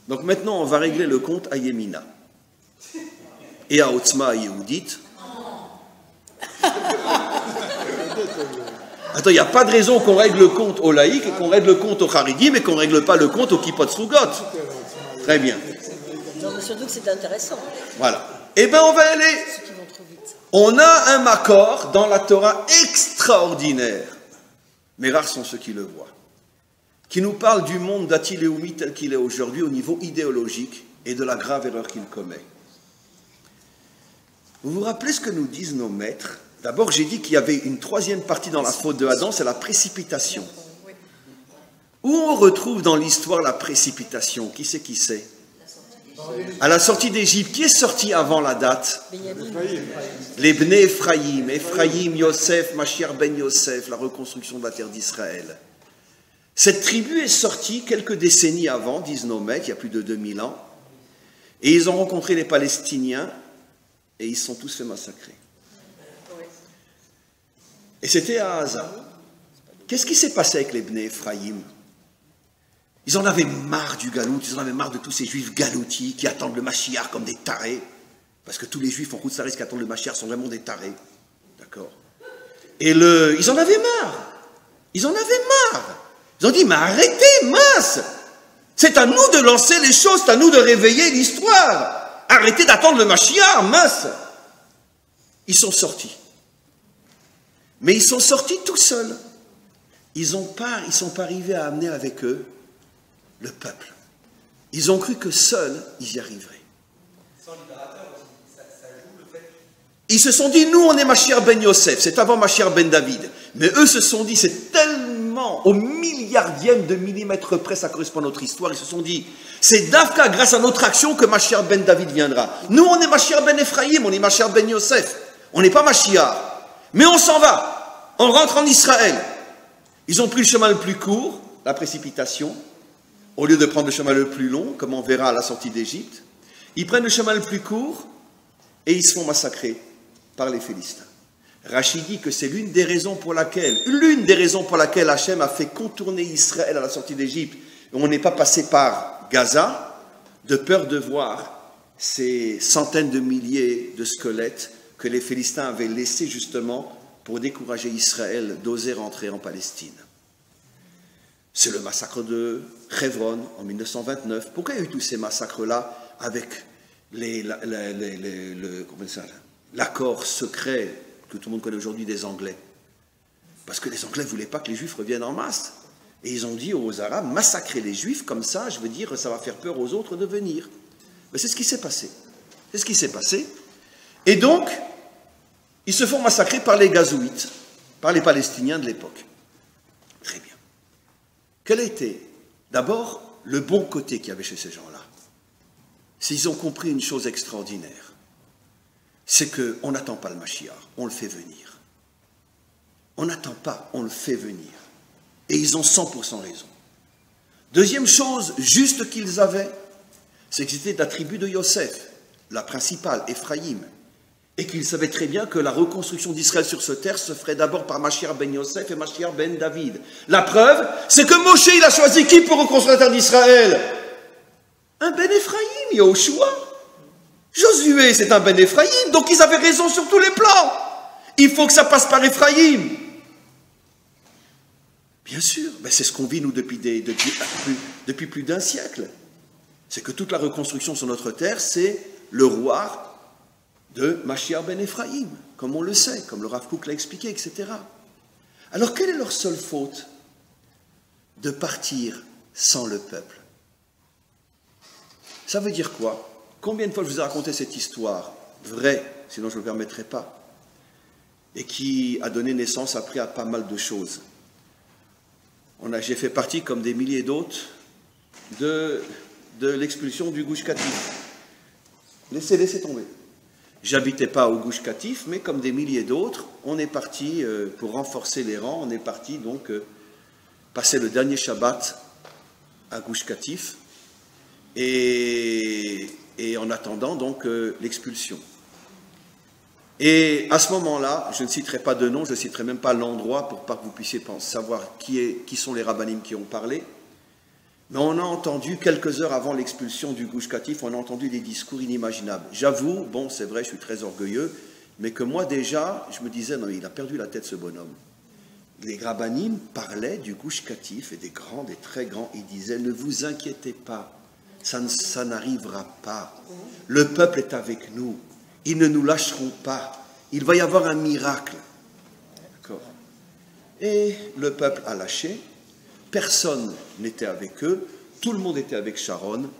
Donc maintenant, on va régler le compte à Yemina. Et à Otzma Yehudit. Attends, il n'y a pas de raison qu'on règle le compte aux laïcs et qu'on règle le compte aux Haridi, mais qu'on ne règle pas le compte aux Kippot Srugot. Très bien. Non, mais surtout que c'est intéressant. Voilà. Eh bien, on va aller. On a un makor dans la Torah extraordinaire, mais rares sont ceux qui le voient, qui nous parle du monde d'Ati-Léoumi tel qu'il est aujourd'hui au niveau idéologique et de la grave erreur qu'il commet. Vous vous rappelez ce que nous disent nos maîtres? D'abord, j'ai dit qu'il y avait une 3e partie dans la faute de Adam, c'est la précipitation. Où on retrouve dans l'histoire la précipitation? Qui c'est qui sait? À la sortie d'Égypte, qui est sorti avant la date? Les Bnei Ephraïm, Ephraïm, Yosef, Mashiach ben Yosef, la reconstruction de la terre d'Israël. Cette tribu est sortie quelques décennies avant, disent nos maîtres, il y a plus de 2000 ans, et ils ont rencontré les Palestiniens, et ils se sont tous fait massacrer. Et c'était à Gaza. Qu'est-ce qui s'est passé avec les Bnei Ephraïm? Ils en avaient marre du galout, ils en avaient marre de tous ces juifs galoutis qui attendent le Mashiach comme des tarés. Parce que tous les juifs en route qui attendent le Mashiach sont vraiment des tarés. D'accord? Et ils en avaient marre. Ils en avaient marre. Ils ont dit, mais arrêtez, mince! C'est à nous de lancer les choses, c'est à nous de réveiller l'histoire. Arrêtez d'attendre le Mashiach, mince! Ils sont sortis. Mais ils sont sortis tout seuls. Ils sont pas arrivés à amener avec eux le peuple. Ils ont cru que seuls, ils y arriveraient. Sans libérateur aussi, ça joue le fait. Ils se sont dit, nous on est Mashiach ben Yosef, c'est avant Mashiach ben David. Mais eux se sont dit, c'est tellement au milliardième de millimètre près, ça correspond à notre histoire. Ils se sont dit, c'est d'Afka grâce à notre action que Mashiach ben David viendra. Nous on est Mashiach ben Ephraïm, on est Mashiach ben Yosef. On n'est pas Mashiach. Mais on s'en va. On rentre en Israël. Ils ont pris le chemin le plus court, la précipitation. Au lieu de prendre le chemin le plus long, comme on verra à la sortie d'Égypte, ils prennent le chemin le plus court et ils se font massacrer par les Philistins. Rachid dit que c'est l'une des raisons pour laquelle Hachem a fait contourner Israël à la sortie d'Égypte. On n'est pas passé par Gaza, de peur de voir ces centaines de milliers de squelettes que les Philistins avaient laissés justement pour décourager Israël d'oser rentrer en Palestine. C'est le massacre de Hebron en 1929. Pourquoi il y a eu tous ces massacres-là avec l'accord secret que tout le monde connaît aujourd'hui des Anglais? Parce que les Anglais ne voulaient pas que les Juifs reviennent en masse. Et ils ont dit aux Arabes, massacrez les Juifs, comme ça, je veux dire, ça va faire peur aux autres de venir. Mais c'est ce qui s'est passé. C'est ce qui s'est passé. Et donc, ils se font massacrer par les Gazouites, par les Palestiniens de l'époque. Très bien. Quel était d'abord le bon côté qu'il y avait chez ces gens-là? S'ils ont compris une chose extraordinaire, c'est qu'on n'attend pas le Mashiach, on le fait venir. On n'attend pas, on le fait venir. Et ils ont 100% raison. Deuxième chose juste qu'ils avaient, c'est qu'ils étaient de la tribu de Yosef, la principale, Ephraïm, et qu'ils savaient très bien que la reconstruction d'Israël sur cette terre se ferait d'abord par Mashiach ben Yosef et Mashiach ben David. La preuve, c'est que Moshe, il a choisi qui pour reconstruire la terre d'Israël? Un ben Ephraïm, Yahushua. Josué, c'est un ben Ephraïm, donc ils avaient raison sur tous les plans. Il faut que ça passe par Ephraïm. Bien sûr, ben c'est ce qu'on vit nous depuis plus d'un siècle. C'est que toute la reconstruction sur notre terre, c'est le roi de Mashiach ben Ephraïm, comme on le sait, comme le Rav Kook l'a expliqué, etc. Alors, quelle est leur seule faute? De partir sans le peuple. Ça veut dire quoi? Combien de fois je vous ai raconté cette histoire, vraie, sinon je ne me permettrai pas, et qui a donné naissance après à pas mal de choses. J'ai fait partie, comme des milliers d'autres, de l'expulsion du Gush Katif. Laissez tomber. J'habitais pas au Gush Katif, mais comme des milliers d'autres, on est parti, pour renforcer les rangs, on est parti donc passer le dernier Shabbat à Gush Katif, et en attendant donc l'expulsion. Et à ce moment-là, je ne citerai pas de nom, je ne citerai même pas l'endroit pour pas que vous puissiez savoir qui sont les rabbinim qui ont parlé. Mais on a entendu, quelques heures avant l'expulsion du Gush Katif, on a entendu des discours inimaginables. J'avoue, bon, c'est vrai, je suis très orgueilleux, mais que moi déjà, je me disais, non, il a perdu la tête ce bonhomme. Les rabbinim parlaient du Gush Katif, et des grands, des très grands, ils disaient, ne vous inquiétez pas, ça n'arrivera pas. Le peuple est avec nous, ils ne nous lâcheront pas, il va y avoir un miracle. D'accord. Et le peuple a lâché. Personne n'était avec eux, tout le monde était avec Sharon,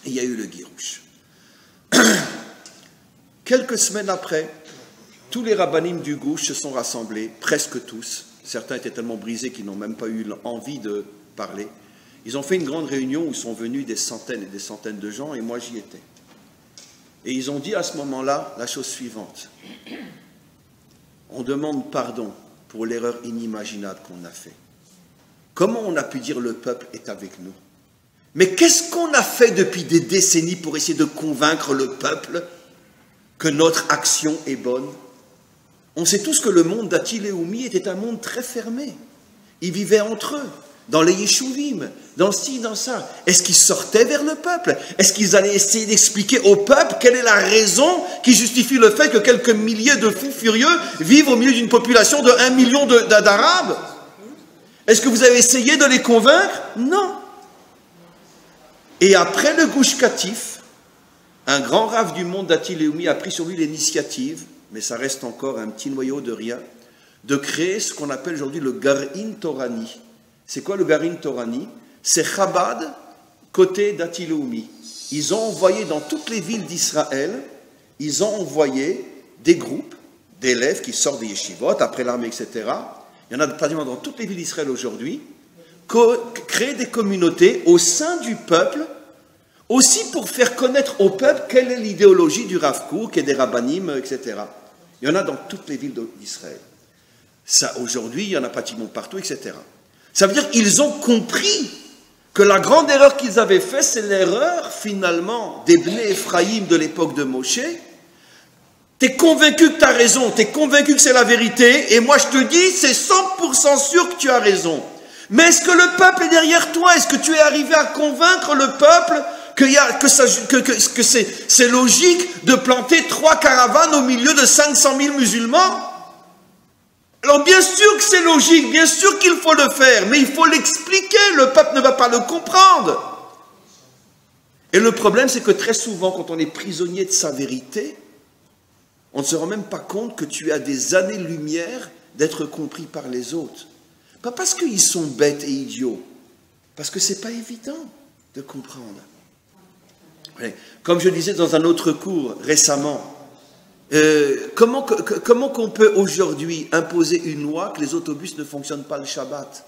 et il y a eu le Girouche. Quelques semaines après, tous les rabbinim du Gouche se sont rassemblés, presque tous. Certains étaient tellement brisés qu'ils n'ont même pas eu envie de parler. Ils ont fait une grande réunion où sont venus des centaines et des centaines de gens, et moi j'y étais. Et ils ont dit à ce moment-là la chose suivante. On demande pardon pour l'erreur inimaginable qu'on a faite. Comment on a pu dire le peuple est avec nous? Mais qu'est-ce qu'on a fait depuis des décennies pour essayer de convaincre le peuple que notre action est bonne? On sait tous que le monde d'Atiléoumi était un monde très fermé. Ils vivaient entre eux, dans les Yeshuvim, dans ci, dans ça. Est-ce qu'ils sortaient vers le peuple? Est-ce qu'ils allaient essayer d'expliquer au peuple quelle est la raison qui justifie le fait que quelques milliers de fous furieux vivent au milieu d'une population de 1 million d'Arabes? Est-ce que vous avez essayé de les convaincre? Non. Et après le Gush Katif, un grand rave du monde d'Atiléoumi a pris sur lui l'initiative, mais ça reste encore un petit noyau de rien, de créer ce qu'on appelle aujourd'hui le Garin Torani. C'est quoi le Garin Torani? C'est Chabad côté d'Atiléoumi. Ils ont envoyé dans toutes les villes d'Israël, ils ont envoyé des groupes d'élèves qui sortent des yeshivot, après l'armée, etc., il y en a pratiquement dans toutes les villes d'Israël aujourd'hui, créer des communautés au sein du peuple, aussi pour faire connaître au peuple quelle est l'idéologie du Rav Kook et des rabbanim, etc. Il y en a dans toutes les villes d'Israël. Ça, aujourd'hui, il y en a pratiquement partout, etc. Ça veut dire qu'ils ont compris que la grande erreur qu'ils avaient faite, c'est l'erreur, finalement, des Bnei Ephraïm de l'époque de Moshe. T'es convaincu que tu as raison, t'es convaincu que c'est la vérité, et moi je te dis, c'est 100% sûr que tu as raison. Mais est-ce que le peuple est derrière toi? Est-ce que tu es arrivé à convaincre le peuple que c'est logique de planter 3 caravanes au milieu de 500 000 musulmans? Alors bien sûr que c'est logique, bien sûr qu'il faut le faire, mais il faut l'expliquer, le peuple ne va pas le comprendre. Et le problème, c'est que très souvent, quand on est prisonnier de sa vérité, on ne se rend même pas compte que tu as des années-lumière d'être compris par les autres. Pas parce qu'ils sont bêtes et idiots, parce que ce n'est pas évident de comprendre. Comme je disais dans un autre cours récemment, comment qu'on peut aujourd'hui imposer une loi que les autobus ne fonctionnent pas le Shabbat?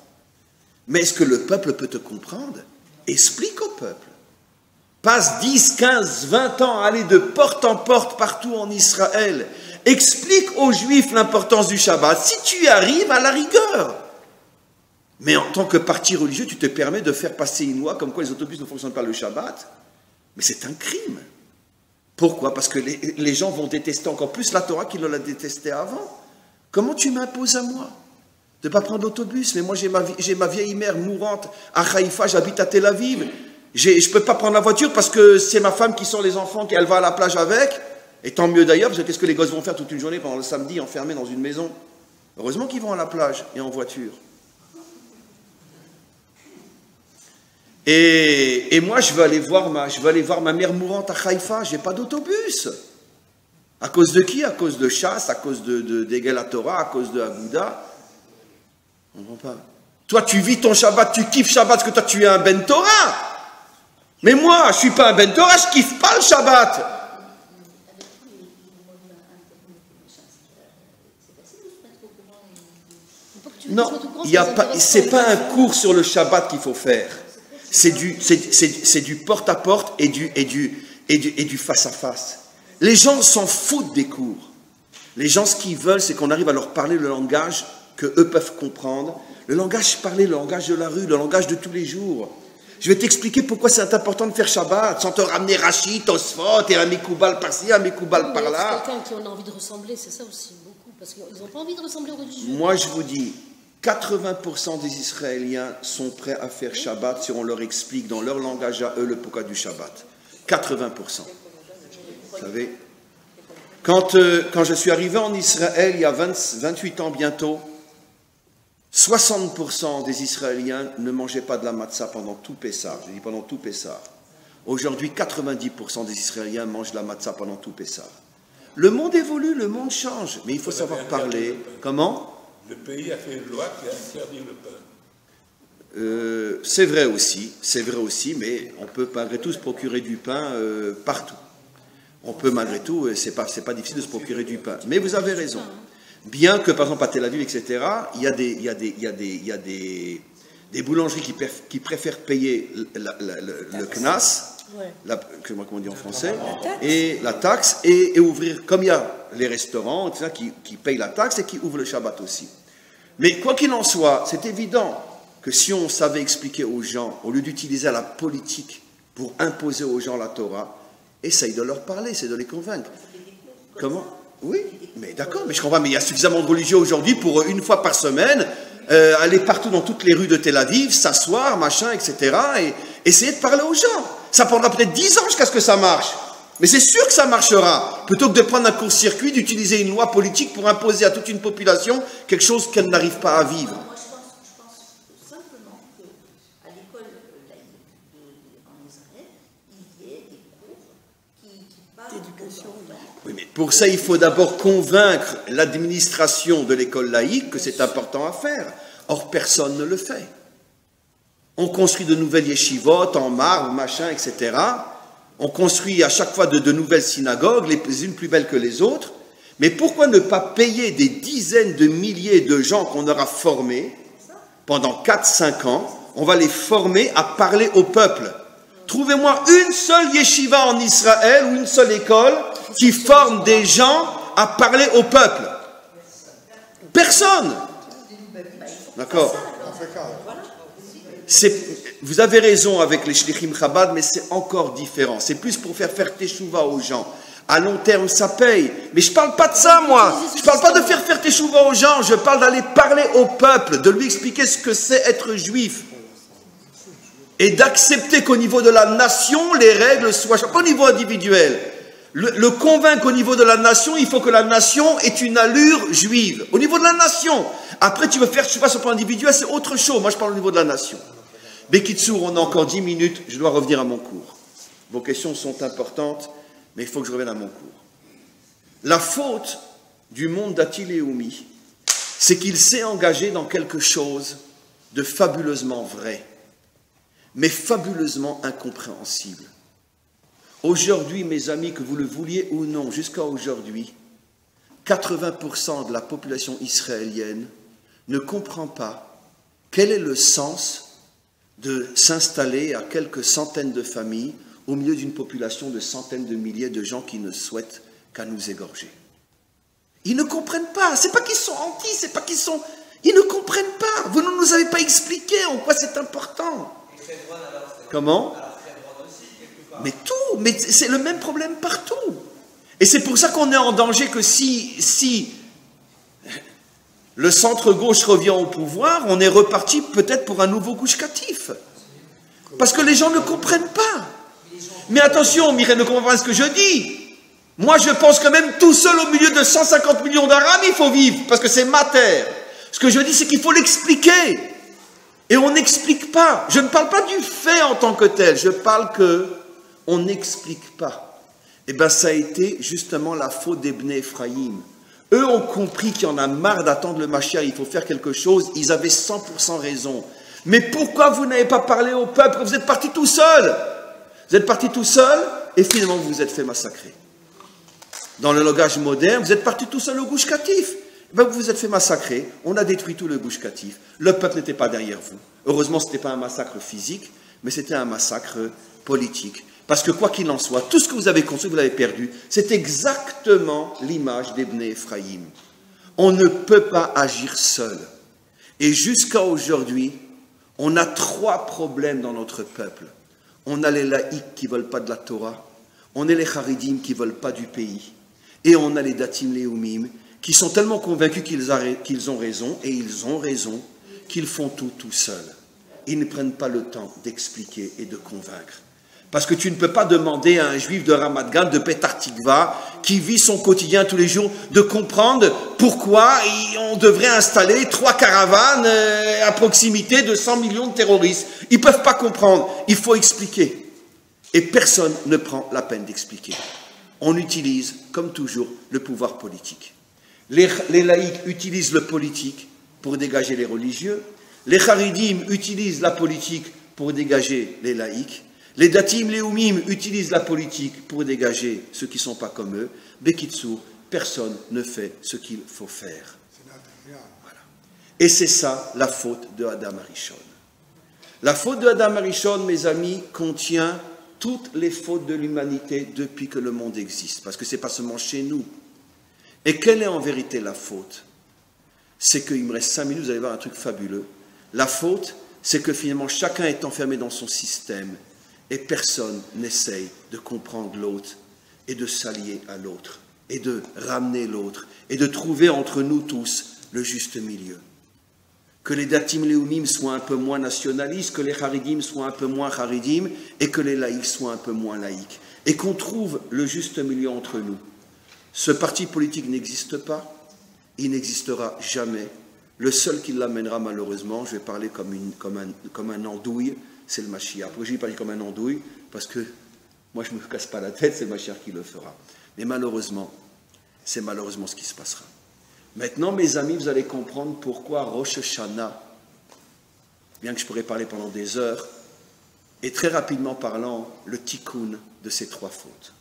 Mais est-ce que le peuple peut te comprendre? Explique au peuple. Passe 10, 15, 20 ans à aller de porte en porte partout en Israël. Explique aux Juifs l'importance du Shabbat. Si tu y arrives, à la rigueur. Mais en tant que parti religieux, tu te permets de faire passer une loi comme quoi les autobus ne fonctionnent pas le Shabbat. Mais c'est un crime. Pourquoi? Parce que les gens vont détester encore plus la Torah qu'ils ne la détestaient avant. Comment tu m'imposes à moi de ne pas prendre l'autobus? Mais moi, j'ai ma vieille mère mourante à Haïfa, j'habite à Tel Aviv. Je ne peux pas prendre la voiture parce que c'est ma femme qui sort les enfants, qu'elle va à la plage avec. Et tant mieux d'ailleurs, parce que qu'est-ce que les gosses vont faire toute une journée pendant le samedi, enfermés dans une maison? Heureusement qu'ils vont à la plage et en voiture. Et moi, je veux aller voir ma mère mourante à Haïfa, je n'ai pas d'autobus. À cause de qui? À cause de Chasse, à cause d'Egel Torah, à cause de Aguda. On ne comprend pas. Toi, tu vis ton Shabbat, tu kiffes Shabbat parce que toi, tu es un Ben Torah. Mais moi, je ne suis pas un Ben Torah, je ne kiffe pas le Shabbat. Non, c'est pas un cours sur le Shabbat qu'il faut faire. C'est du porte-à-porte et du face-à-face. Les gens s'en foutent des cours. Les gens, ce qu'ils veulent, c'est qu'on arrive à leur parler le langage qu'eux peuvent comprendre. Le langage parlé, le langage de la rue, le langage de tous les jours. Je vais t'expliquer pourquoi c'est important de faire Shabbat, sans te ramener Rachid, Tosfot, et un Mekoubal par-ci, un Mekoubal par-là. C'est quelqu'un qui en a envie de ressembler, c'est ça aussi, beaucoup. Parce qu'ils n'ont pas envie de ressembler aux religieux. Moi, je vous dis, 80% des Israéliens sont prêts à faire Shabbat si on leur explique dans leur langage à eux le pourquoi du Shabbat. 80%. Vous savez, quand je suis arrivé en Israël, il y a 28 ans bientôt, 60% des Israéliens ne mangeaient pas de la matzah pendant tout Pessah. Je dis pendant tout Pessah. Aujourd'hui, 90% des Israéliens mangent de la matzah pendant tout Pessah. Le monde évolue, le monde change, mais il faut savoir parler. Comment? Le pays a fait une loi qui a interdit le pain. C'est vrai aussi, mais on peut malgré tout se procurer du pain partout. On peut malgré tout, c'est pas difficile de se procurer du pain. Mais vous avez raison. Bien que, par exemple, à Tel Aviv, etc., il y a des boulangeries qui préfèrent payer le knas, comment on dit en français, et la taxe, et ouvrir, comme il y a les restaurants, etc., qui payent la taxe et qui ouvrent le Shabbat aussi. Mais quoi qu'il en soit, c'est évident que si on savait expliquer aux gens, au lieu d'utiliser la politique pour imposer aux gens la Torah, essaye de leur parler, c'est de les convaincre. Comment? Oui, mais d'accord, mais je comprends, mais il y a suffisamment de religieux aujourd'hui pour une fois par semaine aller partout dans toutes les rues de Tel Aviv, s'asseoir, machin, etc. et essayer de parler aux gens. Ça prendra peut-être 10 ans jusqu'à ce que ça marche. Mais c'est sûr que ça marchera. Plutôt que de prendre un court-circuit, d'utiliser une loi politique pour imposer à toute une population quelque chose qu'elle n'arrive pas à vivre. Moi, je pense simplement qu'à l'école laïque en Israël, il y ait des cours qui parlent d'éducation. Oui, mais pour ça, il faut d'abord convaincre l'administration de l'école laïque que c'est important à faire. Or, personne ne le fait. On construit de nouvelles yeshivot en marbre, machin, etc. On construit à chaque fois de nouvelles synagogues, les unes plus belles que les autres. Mais pourquoi ne pas payer des dizaines de milliers de gens qu'on aura formés pendant 4-5 ans? On va les former à parler au peuple. Trouvez-moi une seule yeshiva en Israël ou une seule école qui forme des gens à parler au peuple. Personne. D'accord? Vous avez raison avec les Shlichim Chabad, mais c'est encore différent. C'est plus pour faire teshuva aux gens. À long terme, ça paye. Mais je ne parle pas de ça, moi. Je ne parle pas de faire teshuva aux gens. Je parle d'aller parler au peuple, de lui expliquer ce que c'est être juif. Et d'accepter qu'au niveau de la nation, les règles soient, pas au niveau individuel. Le convaincre au niveau de la nation, il faut que la nation ait une allure juive. Au niveau de la nation. Après, tu veux faire, je sais pas, sur le plan individuel, c'est autre chose. Moi, je parle au niveau de la nation. Bekitsour, on a encore 10 minutes, je dois revenir à mon cours. Vos questions sont importantes, mais il faut que je revienne à mon cours. La faute du monde d'Atiléoumi, c'est qu'il s'est engagé dans quelque chose de fabuleusement vrai, mais fabuleusement incompréhensible. Aujourd'hui, mes amis, que vous le vouliez ou non, jusqu'à aujourd'hui, 80% de la population israélienne ne comprend pas quel est le sens de s'installer à quelques centaines de familles au milieu d'une population de centaines de milliers de gens qui ne souhaitent qu'à nous égorger. Ils ne comprennent pas. C'est pas qu'ils sont anti, c'est pas qu'ils sont... Ils ne comprennent pas. Vous ne nous avez pas expliqué en quoi c'est important. Comment ? Mais tout, mais c'est le même problème partout. Et c'est pour ça qu'on est en danger que si le centre-gauche revient au pouvoir, on est reparti peut-être pour un nouveau Gush Katif. Parce que les gens ne comprennent pas. Mais attention, Mireille ne comprend pas ce que je dis. Moi, je pense que même tout seul au milieu de 150 millions d'Arabes, il faut vivre, parce que c'est ma terre. Ce que je dis, c'est qu'il faut l'expliquer. Et on n'explique pas. Je ne parle pas du fait en tant que tel, je parle que on n'explique pas. Et bien, ça a été justement la faute des Bnei Ephraïm. Eux ont compris qu'il y en a marre d'attendre le Mashiach, il faut faire quelque chose. Ils avaient 100% raison. Mais pourquoi vous n'avez pas parlé au peuple? Vous êtes parti tout seul. Vous êtes parti tout seul et finalement vous vous êtes fait massacrer. Dans le langage moderne, vous êtes parti tout seul au Gush Katif. Ben, vous vous êtes fait massacrer. On a détruit tout le Gush Katif. Le peuple n'était pas derrière vous. Heureusement, ce n'était pas un massacre physique, mais c'était un massacre politique. Parce que quoi qu'il en soit, tout ce que vous avez construit, vous l'avez perdu. C'est exactement l'image des Bnei Ephraïm. On ne peut pas agir seul. Et jusqu'à aujourd'hui, on a 3 problèmes dans notre peuple. On a les laïcs qui ne veulent pas de la Torah, on a les Haridim qui ne veulent pas du pays, et on a les Datim Leumim qui sont tellement convaincus qu'ils ont raison, et ils ont raison, qu'ils font tout seuls. Ils ne prennent pas le temps d'expliquer et de convaincre. Parce que tu ne peux pas demander à un juif de Ramat Gan, de Petah Tikva, qui vit son quotidien tous les jours, de comprendre pourquoi on devrait installer 3 caravanes à proximité de 100 millions de terroristes. Ils ne peuvent pas comprendre. Il faut expliquer. Et personne ne prend la peine d'expliquer. On utilise, comme toujours, le pouvoir politique. Les laïcs utilisent le politique pour dégager les religieux. Les Haridim utilisent la politique pour dégager les laïcs. Les Datim Leumim utilisent la politique pour dégager ceux qui ne sont pas comme eux. Bekitsour, personne ne fait ce qu'il faut faire. Voilà. Et c'est ça la faute de Adam Arishon. La faute de Adam Arishon, mes amis, contient toutes les fautes de l'humanité depuis que le monde existe. Parce que ce n'est pas seulement chez nous. Et quelle est en vérité la faute? C'est qu'il me reste 5 minutes, vous allez voir un truc fabuleux. La faute, c'est que finalement chacun est enfermé dans son système. Et personne n'essaye de comprendre l'autre et de s'allier à l'autre et de ramener l'autre et de trouver entre nous tous le juste milieu. Que les Datim Leumim soient un peu moins nationalistes, que les Haridim soient un peu moins Haridim et que les laïcs soient un peu moins laïcs. Et qu'on trouve le juste milieu entre nous. Ce parti politique n'existe pas, il n'existera jamais. Le seul qui l'amènera malheureusement, je vais parler comme un andouille, c'est le Mashiach. Pourquoi je ne dis pas comme un andouille? Parce que moi je ne me casse pas la tête, c'est le Mashiach qui le fera. Mais malheureusement, c'est malheureusement ce qui se passera. Maintenant, mes amis, vous allez comprendre pourquoi Rosh Hashanah, bien que je pourrais parler pendant des heures, et très rapidement parlant, le tikkun de ces 3 fautes.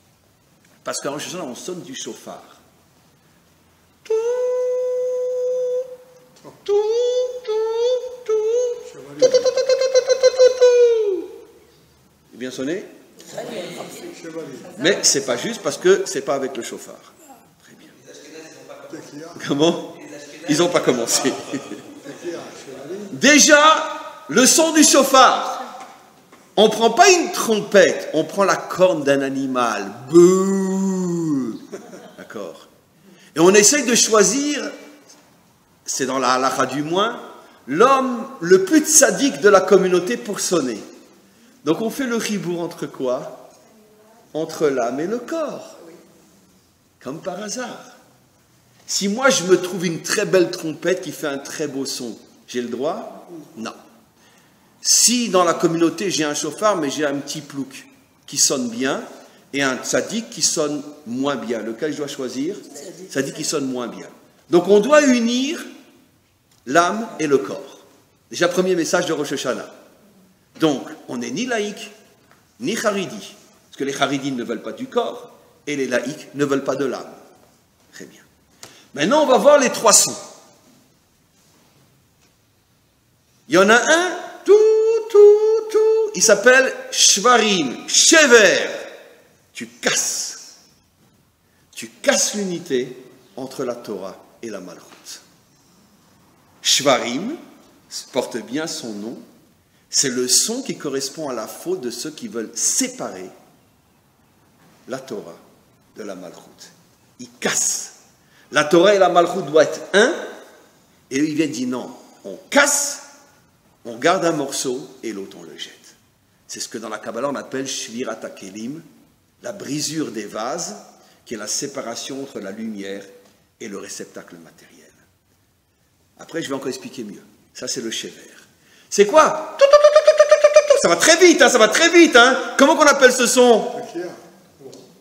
Parce qu'à Rosh Hashanah, on sonne du shofar. Tout. Bien sonné? Mais c'est pas juste parce que c'est pas avec le chauffard. Très bien. Comment? Ils n'ont pas commencé. Déjà, le son du chauffard. On ne prend pas une trompette, on prend la corne d'un animal. Bouh. D'accord. Et on essaye de choisir, c'est dans la halakha du moins, l'homme le plus tzaddik de la communauté pour sonner. Donc on fait le ribour entre quoi? Entre l'âme et le corps. Comme par hasard. Si moi je me trouve une très belle trompette qui fait un très beau son, j'ai le droit? Non. Si dans la communauté j'ai un chauffard mais j'ai un petit plouk qui sonne bien et un tzaddik qui sonne moins bien, lequel je dois choisir? Tzaddik qui sonne moins bien. Donc on doit unir l'âme et le corps. Déjà premier message de Rosh Hashanah. Donc, on n'est ni laïque, ni haridi. Parce que les haridim ne veulent pas du corps, et les laïcs ne veulent pas de l'âme. Très bien. Maintenant, on va voir les 3 sons. Il y en a un, il s'appelle Shvarim, Shever. Tu casses l'unité entre la Torah et la Malchut. Shvarim porte bien son nom. C'est le son qui correspond à la faute de ceux qui veulent séparer la Torah de la Malchut. Ils cassent. La Torah et la Malchut doivent être un, et eux ils viennent dire non, on casse, on garde un morceau et l'autre on le jette. C'est ce que dans la Kabbalah on appelle Shvirat HaKelim, la brisure des vases, qui est la séparation entre la lumière et le réceptacle matériel. Après je vais encore expliquer mieux. Ça c'est le Shever. C'est quoi? Ça va très vite, hein, ça va très vite. Hein. Comment qu'on appelle ce son?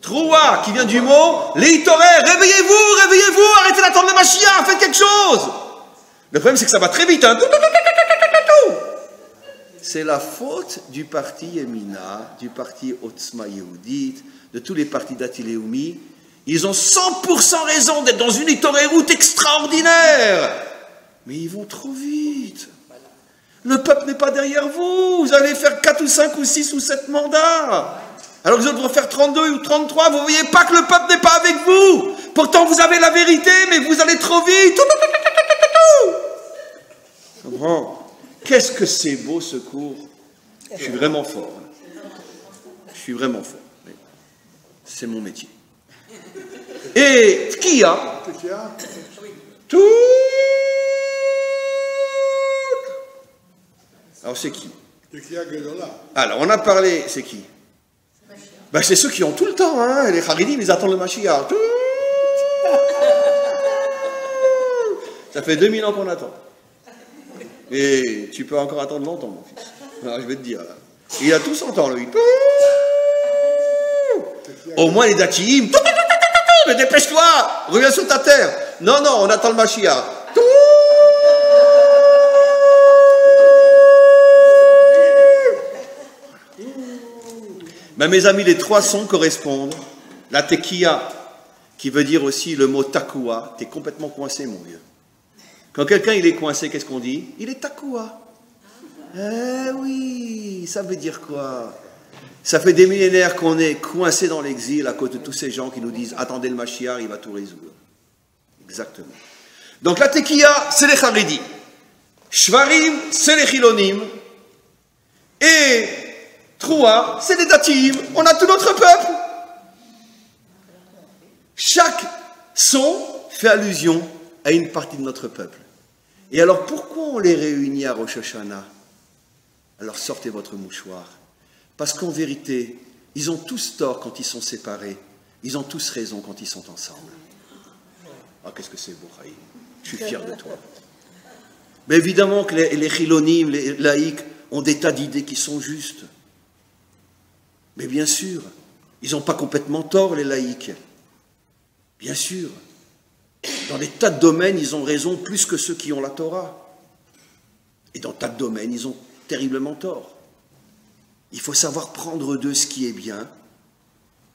Troua, qui vient du mot Leitoré. Réveillez-vous, réveillez-vous, arrêtez d'attendre le Mashiach, faites quelque chose. Le problème, c'est que ça va très vite. Hein. C'est la faute du parti Yemina, du parti Otzma Yehudit, de tous les partis d'Atileumi. Ils ont 100% raison d'être dans une route extraordinaire. Mais ils vont trop vite. Le peuple n'est pas derrière vous. Vous allez faire 4 ou 5 ou 6 ou 7 mandats. Alors que les autres vont faire 32 ou 33. Vous ne voyez pas que le peuple n'est pas avec vous. Pourtant, vous avez la vérité, mais vous allez trop vite. Qu'est-ce que c'est beau ce cours. Je suis vraiment fort. Je suis vraiment fort. C'est mon métier. Et Tkia, tout. Alors c'est qui? Alors on a parlé, c'est qui? Ben, c'est ceux qui ont tout le temps, hein. Les Haridim, ils attendent le Mashiach. Ça fait 2000 ans qu'on attend. Et tu peux encore attendre longtemps, mon fils. Alors, je vais te dire, là. Il a tout son temps, lui. Au moins les Datiim. Mais dépêche-toi, reviens sur ta terre. Non, non, on attend le Mashiach. Mais mes amis, les 3 sons correspondent. La tekiya, qui veut dire aussi le mot takoua. Tu es complètement coincé, mon vieux. Quand quelqu'un il est coincé, qu'est-ce qu'on dit? Il est takoua. Eh oui, ça veut dire quoi? Ça fait des millénaires qu'on est coincé dans l'exil à cause de tous ces gens qui nous disent « Attendez le Mashiach, il va tout résoudre. » Exactement. Donc la tekiya, c'est les Haridi. Shvarim, c'est les Chilonim. Et Troua, c'est les Datim. On a tout notre peuple. Chaque son fait allusion à une partie de notre peuple. Et alors pourquoi on les réunit à Rosh Hashanah? Alors sortez votre mouchoir. Parce qu'en vérité, ils ont tous tort quand ils sont séparés. Ils ont tous raison quand ils sont ensemble. Ah, qu'est-ce que c'est beau, Chaïm. Je suis fier de toi. Mais évidemment que les chilonim, les laïcs, ont des tas d'idées qui sont justes. Mais bien sûr, ils n'ont pas complètement tort, les laïcs. Bien sûr. Dans des tas de domaines, ils ont raison plus que ceux qui ont la Torah. Et dans tas de domaines, ils ont terriblement tort. Il faut savoir prendre d'eux ce qui est bien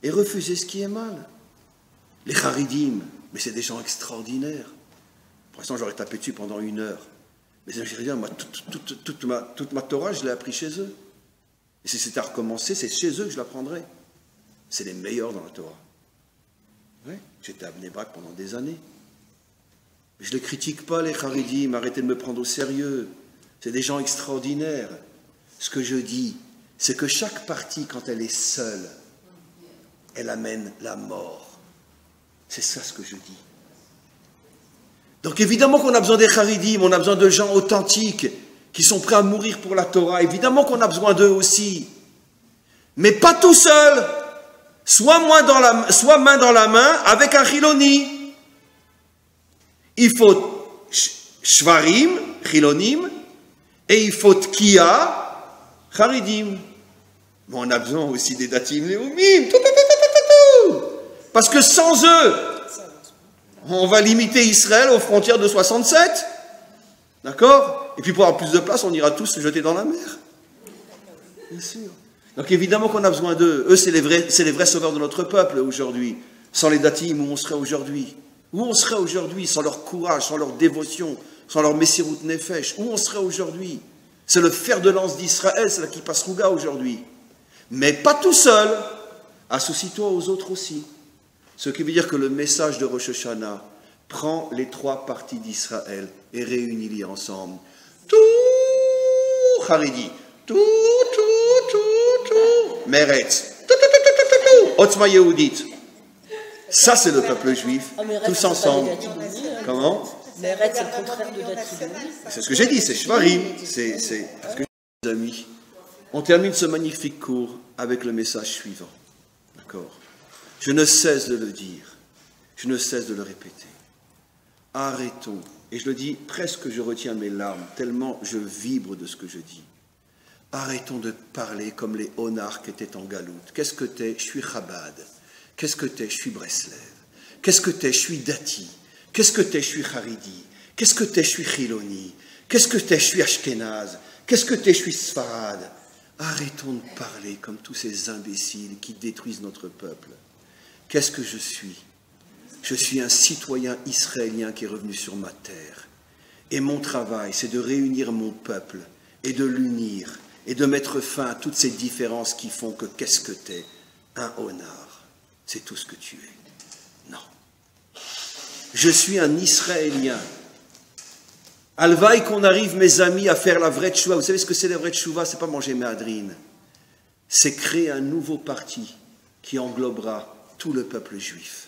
et refuser ce qui est mal. Les Haridim, mais c'est des gens extraordinaires. Pour l'instant, j'aurais tapé dessus pendant 1 heure. Mais j'ai rien, moi, toute ma Torah, je l'ai appris chez eux. Et si c'était à recommencer, c'est chez eux que je l'apprendrais. C'est les meilleurs dans la Torah. Ouais, j'étais à Bnei Brak pendant des années. Mais je ne les critique pas, les Haridim, arrêtez de me prendre au sérieux. C'est des gens extraordinaires. Ce que je dis, c'est que chaque partie, quand elle est seule, elle amène la mort. C'est ça ce que je dis. Donc évidemment qu'on a besoin des Haridim, on a besoin de gens authentiques, qui sont prêts à mourir pour la Torah. Évidemment qu'on a besoin d'eux aussi. Mais pas tout seul. Soit main dans la main avec un Chiloni. Il faut Shvarim, Chilonim, et il faut Tkia, Haridim. Mais on a besoin aussi des Datim, Léumim. Parce que sans eux, on va limiter Israël aux frontières de 67. D'accord? Et puis pour avoir plus de place, on ira tous se jeter dans la mer. Bien sûr. Donc évidemment qu'on a besoin d'eux. Eux, c'est les vrais sauveurs de notre peuple aujourd'hui. Sans les Datim, où on serait aujourd'hui? Où on serait aujourd'hui sans leur courage, sans leur dévotion, sans leur Messirut Nefesh? Où on serait aujourd'hui? C'est le fer de lance d'Israël, c'est la Kippa Sruga aujourd'hui. Mais pas tout seul. Associe-toi aux autres aussi. Ce qui veut dire que le message de Rosh Hashanah prend les 3 parties d'Israël et réunit-les ensemble. Tout Haridi, tout, Meretz, tout, Otzma Yehudit. Ça, c'est le peuple juif, Ah, mais tous ensemble. Comment? Mais Red, c'est le contraire de Dati. C'est ce que j'ai dit, c'est Shvarim. C'est ce que j'ai dit, amis. On termine ce magnifique cours avec le message suivant. D'accord? Je ne cesse de le dire. Je ne cesse de le répéter. Arrêtons. Et je le dis, presque je retiens mes larmes, tellement je vibre de ce que je dis. Arrêtons de parler comme les honards qui étaient en galoute. Qu'est-ce que t'es? Je suis Chabad. Qu'est-ce que t'es? Je suis Breslev. Qu'est-ce que t'es? Je suis Dati. Qu'est-ce que t'es? Je suis Haridi. Qu'est-ce que t'es? Je suis Chiloni. Qu'est-ce que t'es? Je suis Ashkenaz. Qu'est-ce que t'es? Je suis Sfarad. Arrêtons de parler comme tous ces imbéciles qui détruisent notre peuple. Qu'est-ce que je suis? Je suis un citoyen israélien qui est revenu sur ma terre. Et mon travail, c'est de réunir mon peuple et de l'unir et de mettre fin à toutes ces différences qui font que qu'est-ce que t'es? Un honard. C'est tout ce que tu es. Non. Je suis un Israélien. Alvaï qu'on arrive, mes amis, à faire la vraie tchouva. Vous savez ce que c'est la vraie tchouva? C'est pas manger méadrine. C'est créer un nouveau parti qui englobera tout le peuple juif.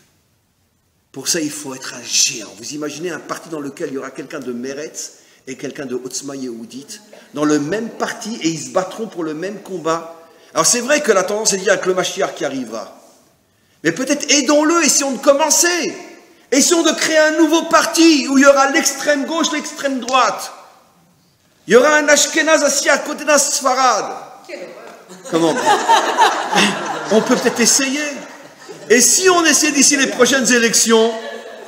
Pour ça, il faut être un géant. Vous imaginez un parti dans lequel il y aura quelqu'un de Meretz et quelqu'un de Otzma Yehudit dans le même parti et ils se battront pour le même combat. Alors c'est vrai que la tendance est de dire avec le Mashiach qui arrivera. Mais peut-être aidons-le, essayons de commencer. Essayons de créer un nouveau parti où il y aura l'extrême gauche, l'extrême droite. Il y aura un Ashkenaz assis à côté d'un Sfarad. Comment? On peut peut-être essayer. Et si on essaie d'ici les prochaines élections,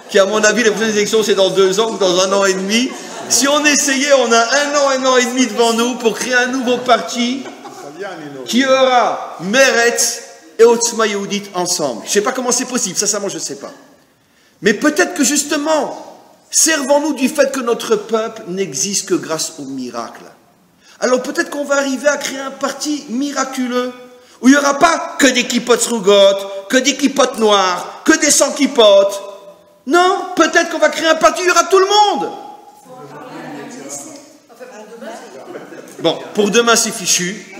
qui à mon avis les prochaines élections c'est dans 2 ans ou dans 1 an et demi, si on essayait, on a 1 an et demi devant nous pour créer un nouveau parti qui aura Meretz et Otzma Yehudit ensemble. Je ne sais pas comment c'est possible, sincèrement je ne sais pas. Mais peut-être que justement, servons-nous du fait que notre peuple n'existe que grâce au miracle. Alors peut-être qu'on va arriver à créer un parti miraculeux, où il n'y aura pas que des kippotes rougottes, que des kippotes noirs, que des sans kippotes. Non, peut-être qu'on va créer un parti où il y aura tout le monde. Bon, pour demain c'est fichu.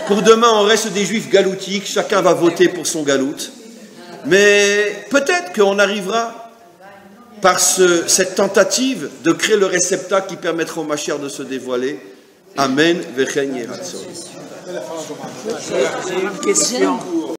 Pour demain on reste des juifs galoutiques, chacun va voter pour son galoute. Mais peut-être qu'on arrivera par cette tentative de créer le réceptacle qui permettra au Mashiach de se dévoiler. Amen. Vechen Yeratzon. J'ai une question.